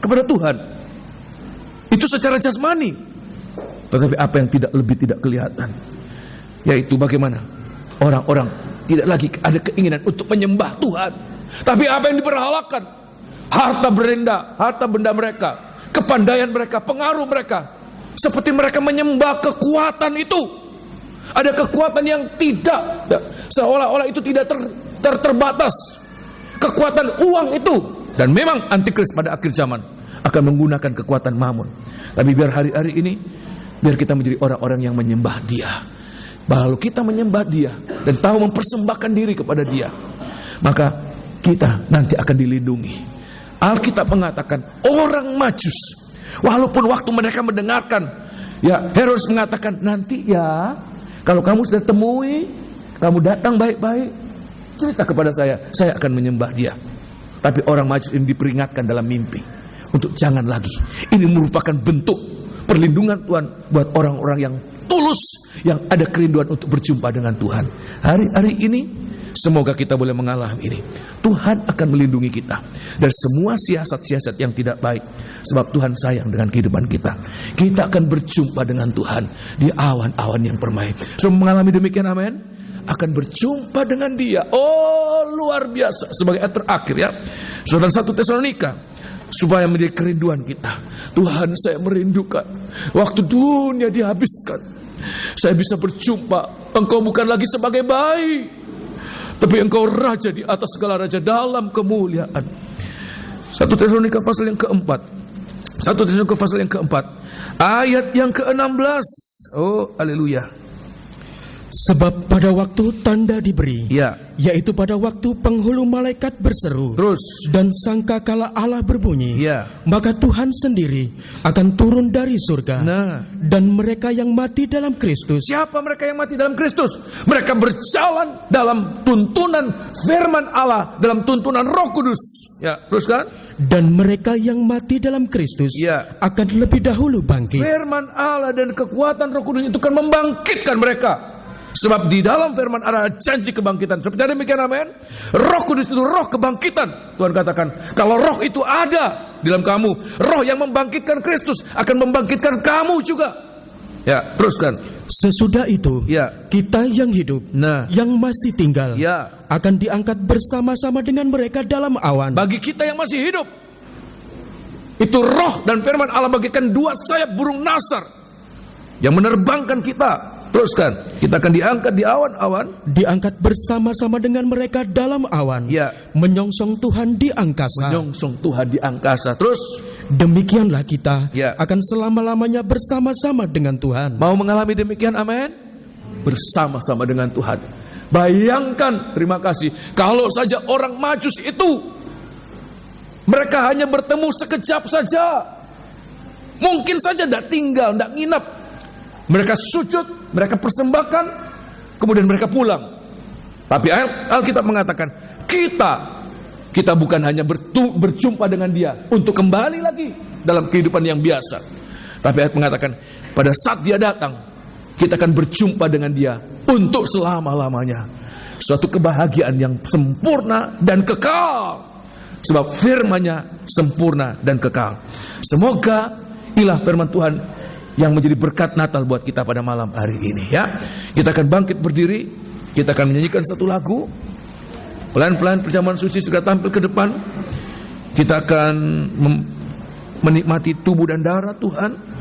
kepada Tuhan. Itu secara jasmani. Tetapi apa yang lebih tidak kelihatan, yaitu bagaimana orang-orang tidak lagi ada keinginan untuk menyembah Tuhan. Tapi apa yang diberhalakan? Harta benda mereka, kepandaian mereka, pengaruh mereka. Seperti mereka menyembah kekuatan itu. Ada kekuatan yang tidak, seolah-olah itu tidak terbatas. Kekuatan uang itu. Dan memang Antikris pada akhir zaman akan menggunakan kekuatan mammon. Tapi biar hari-hari ini, biar kita menjadi orang-orang yang menyembah Dia. Lalu kita menyembah Dia dan tahu mempersembahkan diri kepada Dia, maka kita nanti akan dilindungi. Alkitab mengatakan orang Majus, walaupun waktu mereka mendengarkan, ya Herodes mengatakan nanti ya, kalau kamu sudah temui, kamu datang baik-baik, cerita kepada saya akan menyembah Dia. Tapi orang Majus ini diperingatkan dalam mimpi untuk jangan lagi. Ini merupakan bentuk perlindungan Tuhan buat orang-orang yang tulus, yang ada kerinduan untuk berjumpa dengan Tuhan. Hari-hari ini semoga kita boleh mengalami ini. Tuhan akan melindungi kita dari semua siasat-siasat yang tidak baik. Sebab Tuhan sayang dengan kehidupan kita. Kita akan berjumpa dengan Tuhan di awan-awan yang permai. Semua mengalami demikian, amin. Akan berjumpa dengan Dia. Oh, luar biasa. Sebagai ayat terakhir ya, Saudara, 1 Tesalonika, supaya menjadi kerinduan kita. Tuhan, saya merindukan waktu dunia dihabiskan, saya bisa berjumpa Engkau bukan lagi sebagai bayi, tapi Engkau Raja di atas segala raja dalam kemuliaan. 1 Tesalonika pasal yang keempat, 1 Tesalonika pasal yang keempat, ayat yang ke-16. Oh, haleluya. Sebab pada waktu tanda diberi, yaitu pada waktu penghulu malaikat berseru, dan sangkakala Allah berbunyi, maka Tuhan sendiri akan turun dari surga. Dan mereka yang mati dalam Kristus. Siapa mereka yang mati dalam Kristus? Mereka berjalan dalam tuntunan firman Allah, dalam tuntunan Roh Kudus. Ya, teruskan. Dan mereka yang mati dalam Kristus Ya. akan lebih dahulu bangkit. Firman Allah dan kekuatan Roh Kudus itu akan membangkitkan mereka. Sebab di dalam firman Allah ada janji kebangkitan. Seperti demikian, amin. Roh Kudus itu roh kebangkitan. Tuhan katakan, kalau roh itu ada di dalam kamu, roh yang membangkitkan Kristus akan membangkitkan kamu juga. Ya, teruskan. Sesudah itu, Ya. kita yang hidup, Nah. yang masih tinggal, Ya. akan diangkat bersama-sama dengan mereka dalam awan. Bagi kita yang masih hidup, itu roh dan firman Allah bagikan dua sayap burung nasar yang menerbangkan kita. Teruskan, kita akan diangkat di awan-awan. Diangkat bersama-sama dengan mereka dalam awan. Ya. Menyongsong Tuhan di angkasa. Menyongsong Tuhan di angkasa. Terus, Demikianlah kita Ya. akan selama-lamanya bersama-sama dengan Tuhan. mau mengalami demikian, amin? Bersama-sama dengan Tuhan. Bayangkan, terima kasih, kalau saja orang Majus itu mereka hanya bertemu sekejap saja, mungkin saja tidak tinggal, tidak nginap. Mereka sujud, mereka persembahkan, kemudian mereka pulang. Tapi Alkitab mengatakan, kita bukan hanya berjumpa dengan dia untuk kembali lagi dalam kehidupan yang biasa. Tapi ayat mengatakan, pada saat dia datang, kita akan berjumpa dengan dia untuk selama-lamanya. Suatu kebahagiaan yang sempurna dan kekal. Sebab firman-Nya sempurna dan kekal. Semoga inilah firman Tuhan yang menjadi berkat Natal buat kita pada malam hari ini, ya. Kita akan bangkit berdiri, kita akan menyanyikan satu lagu. Pelan-pelan perjamuan suci segera tampil ke depan. Kita akan menikmati tubuh dan darah Tuhan.